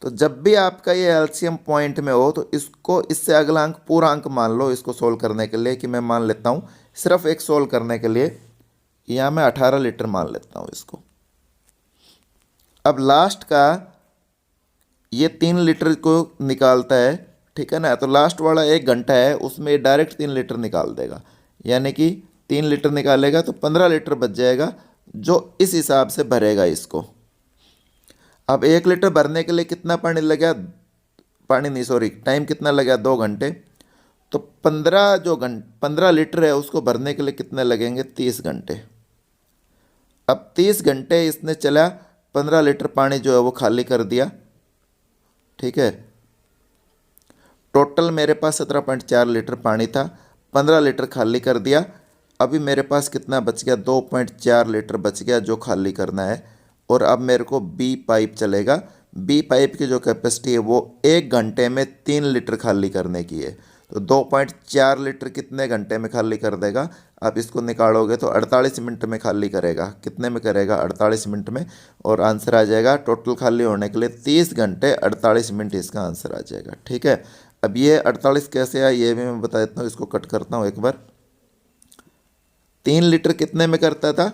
तो जब भी आपका ये एलसीएम पॉइंट में हो तो इसको, इससे अगला अंक पूरा अंक मान लो इसको सोल्व करने के लिए, कि मैं मान लेता हूँ सिर्फ एक सोल्व करने के लिए, यहाँ मैं 18 लीटर मान लेता हूँ इसको। अब लास्ट का ये 3 लीटर को निकालता है, ठीक है ना, तो लास्ट वाला 1 घंटा है उसमें डायरेक्ट 3 लीटर निकाल देगा, यानी कि 3 लीटर निकालेगा तो 15 लीटर बच जाएगा, जो इस हिसाब से भरेगा इसको। अब 1 लीटर भरने के लिए कितना पानी लगा, टाइम कितना लगा, 2 घंटे। तो 15 लीटर है उसको भरने के लिए कितने लगेंगे, 30 घंटे। अब 30 घंटे इसने चला, 15 लीटर पानी जो है वो खाली कर दिया। ठीक है, टोटल मेरे पास 17.4 लीटर पानी था, 15 लीटर खाली कर दिया। अभी मेरे पास कितना बच गया, 2.4 लीटर बच गया जो खाली करना है। और अब मेरे को बी पाइप चलेगा। बी पाइप की जो कैपेसिटी है वो 1 घंटे में 3 लीटर खाली करने की है। तो 2.4 लीटर कितने घंटे में खाली कर देगा, आप इसको निकालोगे तो 48 मिनट में खाली करेगा। कितने में करेगा, 48 मिनट में। और आंसर आ जाएगा टोटल खाली होने के लिए 30 घंटे 48 मिनट, इसका आंसर आ जाएगा। ठीक है, अब ये 48 कैसे आया ये भी मैं बता देता हूँ, इसको कट करता हूँ एक बार। 3 लीटर कितने में करता था,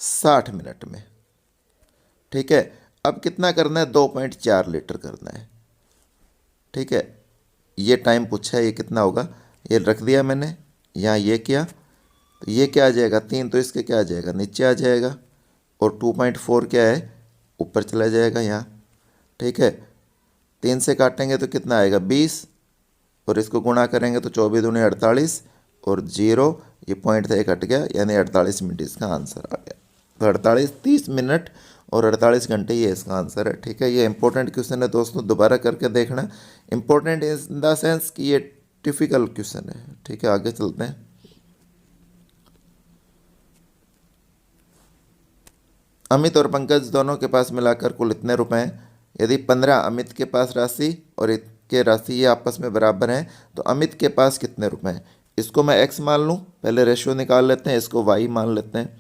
60 मिनट में। ठीक है, अब कितना करना है, 2.4 लीटर करना है। ठीक है, ये टाइम पूछा है, ये कितना होगा, ये रख दिया मैंने यहाँ, ये किया तो ये क्या आ जाएगा, 3 तो इसके क्या आ जाएगा, नीचे आ जाएगा। और 2.4 क्या है, ऊपर चला जाएगा यहाँ। ठीक है, 3 से काटेंगे तो कितना आएगा, 20, और इसको गुणा करेंगे तो 24 दूनी 48, और 0, ये पॉइंट था एक हट गया, यानी 48 मिनट इसका आंसर आ गया। तो 48, 30 मिनट और 48 घंटे ये इसका आंसर है। ठीक है, ये इंपॉर्टेंट क्वेश्चन है दोस्तों, दोबारा करके देखना। इंपॉर्टेंट इन द सेंस कि ये डिफिकल्ट क्वेश्चन है। ठीक है, आगे चलते हैं। अमित और पंकज दोनों के पास मिलाकर कुल इतने रुपए हैं। यदि 15 अमित के पास राशि और इसके राशि ये आपस में बराबर हैं तो अमित के पास कितने रुपए हैं। इसको मैं x मान लूँ, पहले रेशियो निकाल लेते हैं, इसको y मान लेते हैं।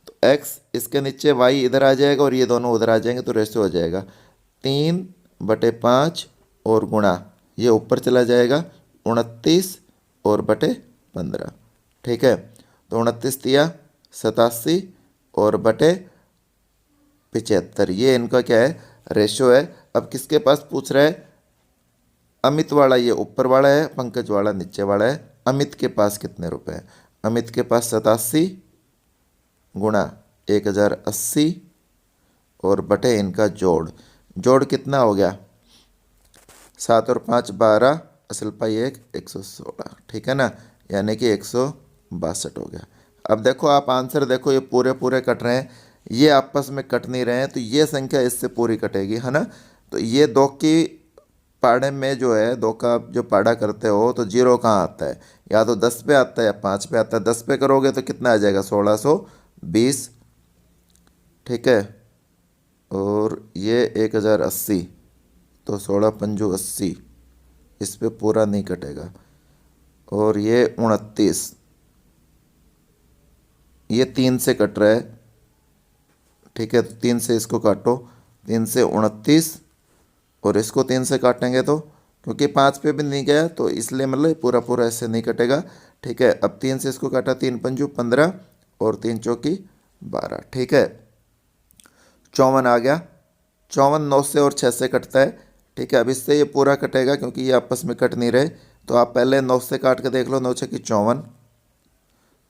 तो x इसके नीचे, y इधर आ जाएगा और ये दोनों उधर आ जाएंगे तो रेशियो हो जाएगा 3/5 और गुणा ये ऊपर चला जाएगा 29 और बटे 15। ठीक है, तो 29 दिया 87 और बटे 75, ये इनका क्या है, रेशियो है। अब किसके पास पूछ रहा है, अमित वाला ये ऊपर वाला है, पंकज वाला नीचे वाला है। अमित के पास कितने रुपए हैं, अमित के पास 87 गुणा 1080 और बटे इनका जोड़ कितना हो गया, 7 और 5 12, असल पाई 116। ठीक है ना, यानी कि 162 हो गया। अब देखो आप आंसर देखो, ये पूरे पूरे कट रहे हैं, ये आपस में कट नहीं रहे हैं, तो ये संख्या इससे पूरी कटेगी, है ना। तो ये 2 की पाढ़े में जो है, 2 का जो पाढ़ा करते हो तो 0 कहाँ आता है, या तो 10 पे आता है या 5 पे आता है। 10 पे करोगे तो कितना आ जाएगा, 1620। ठीक है, और ये 1080, तो 16 पंजू 80, इस पे पूरा नहीं कटेगा। और ये 29, ये 3 से कट रहा है। ठीक है, तो 3 से इसको काटो, 3 से 29, और इसको 3 से काटेंगे तो, क्योंकि 5 पे भी नहीं गया तो इसलिए मतलब पूरा पूरा ऐसे नहीं कटेगा। ठीक है, अब 3 से इसको काटा, 3 पंजू 15 और 3 चौकी 12। ठीक है, 54 आ गया। 54 9 से और 6 से कटता है। ठीक है, अब इससे ये पूरा कटेगा क्योंकि ये आपस में कट नहीं रहे, तो आप पहले 9 से काट के देख लो, 9 छक्की 54,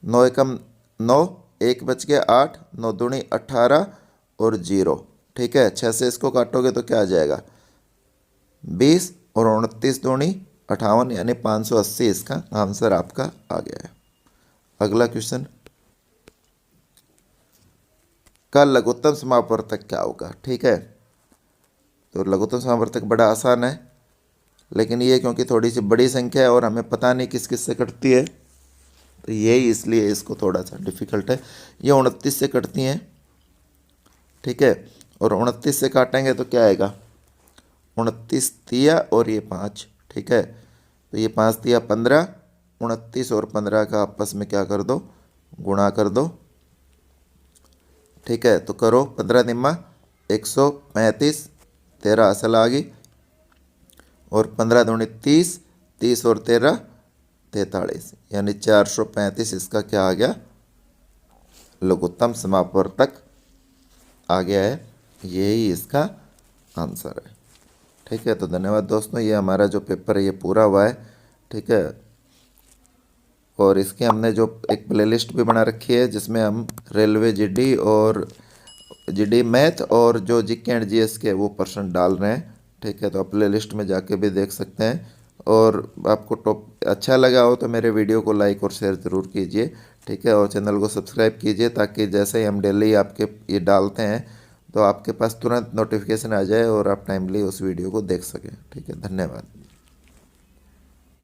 9 एकम 9, 1 बच गया 8, 9 दूनी 18 और 0। ठीक है, 6 से इसको काटोगे तो क्या आ जाएगा 20 और 29 दूनी 58 यानी 580 इसका आंसर आपका आ गया है। अगला क्वेश्चन, का लघुत्तम समापवर्तक क्या होगा। ठीक है, तो लघुत्तम समापवर्तक बड़ा आसान है, लेकिन ये क्योंकि थोड़ी सी बड़ी संख्या है और हमें पता नहीं किस किस से कटती है, तो यही इसलिए इसको थोड़ा सा डिफिकल्ट है। ये 29 से कटती हैं। ठीक है, और 29 से काटेंगे तो क्या आएगा 29 तिया और ये 5। ठीक है, तो ये 5 तिया 15, 29 और 15 का आपस में क्या कर दो गुणा कर दो। ठीक है, तो करो 15 निम्मा 135, 13 असल आ गई, और 15 दूनी 30, 30 और 13 43 यानी 435 इसका क्या आ गया लघुत्तम समापवर्तक आ गया है। यही इसका आंसर है। ठीक है, तो धन्यवाद दोस्तों, ये हमारा जो पेपर है ये पूरा हुआ है। ठीक है, और इसकी हमने जो एक प्लेलिस्ट भी बना रखी है जिसमें हम रेलवे जीडी और जीडी मैथ और जो जीके एंड जीएस के वो पर्सन डाल रहे हैं। ठीक है, तो आप प्ले लिस्ट में जाके भी देख सकते हैं, और आपको टॉप अच्छा लगा हो तो मेरे वीडियो को लाइक और शेयर ज़रूर कीजिए। ठीक है, और चैनल को सब्सक्राइब कीजिए ताकि जैसे ही हम डेली आपके ये डालते हैं तो आपके पास तुरंत नोटिफिकेशन आ जाए और आप टाइमली उस वीडियो को देख सकें। ठीक है, धन्यवाद।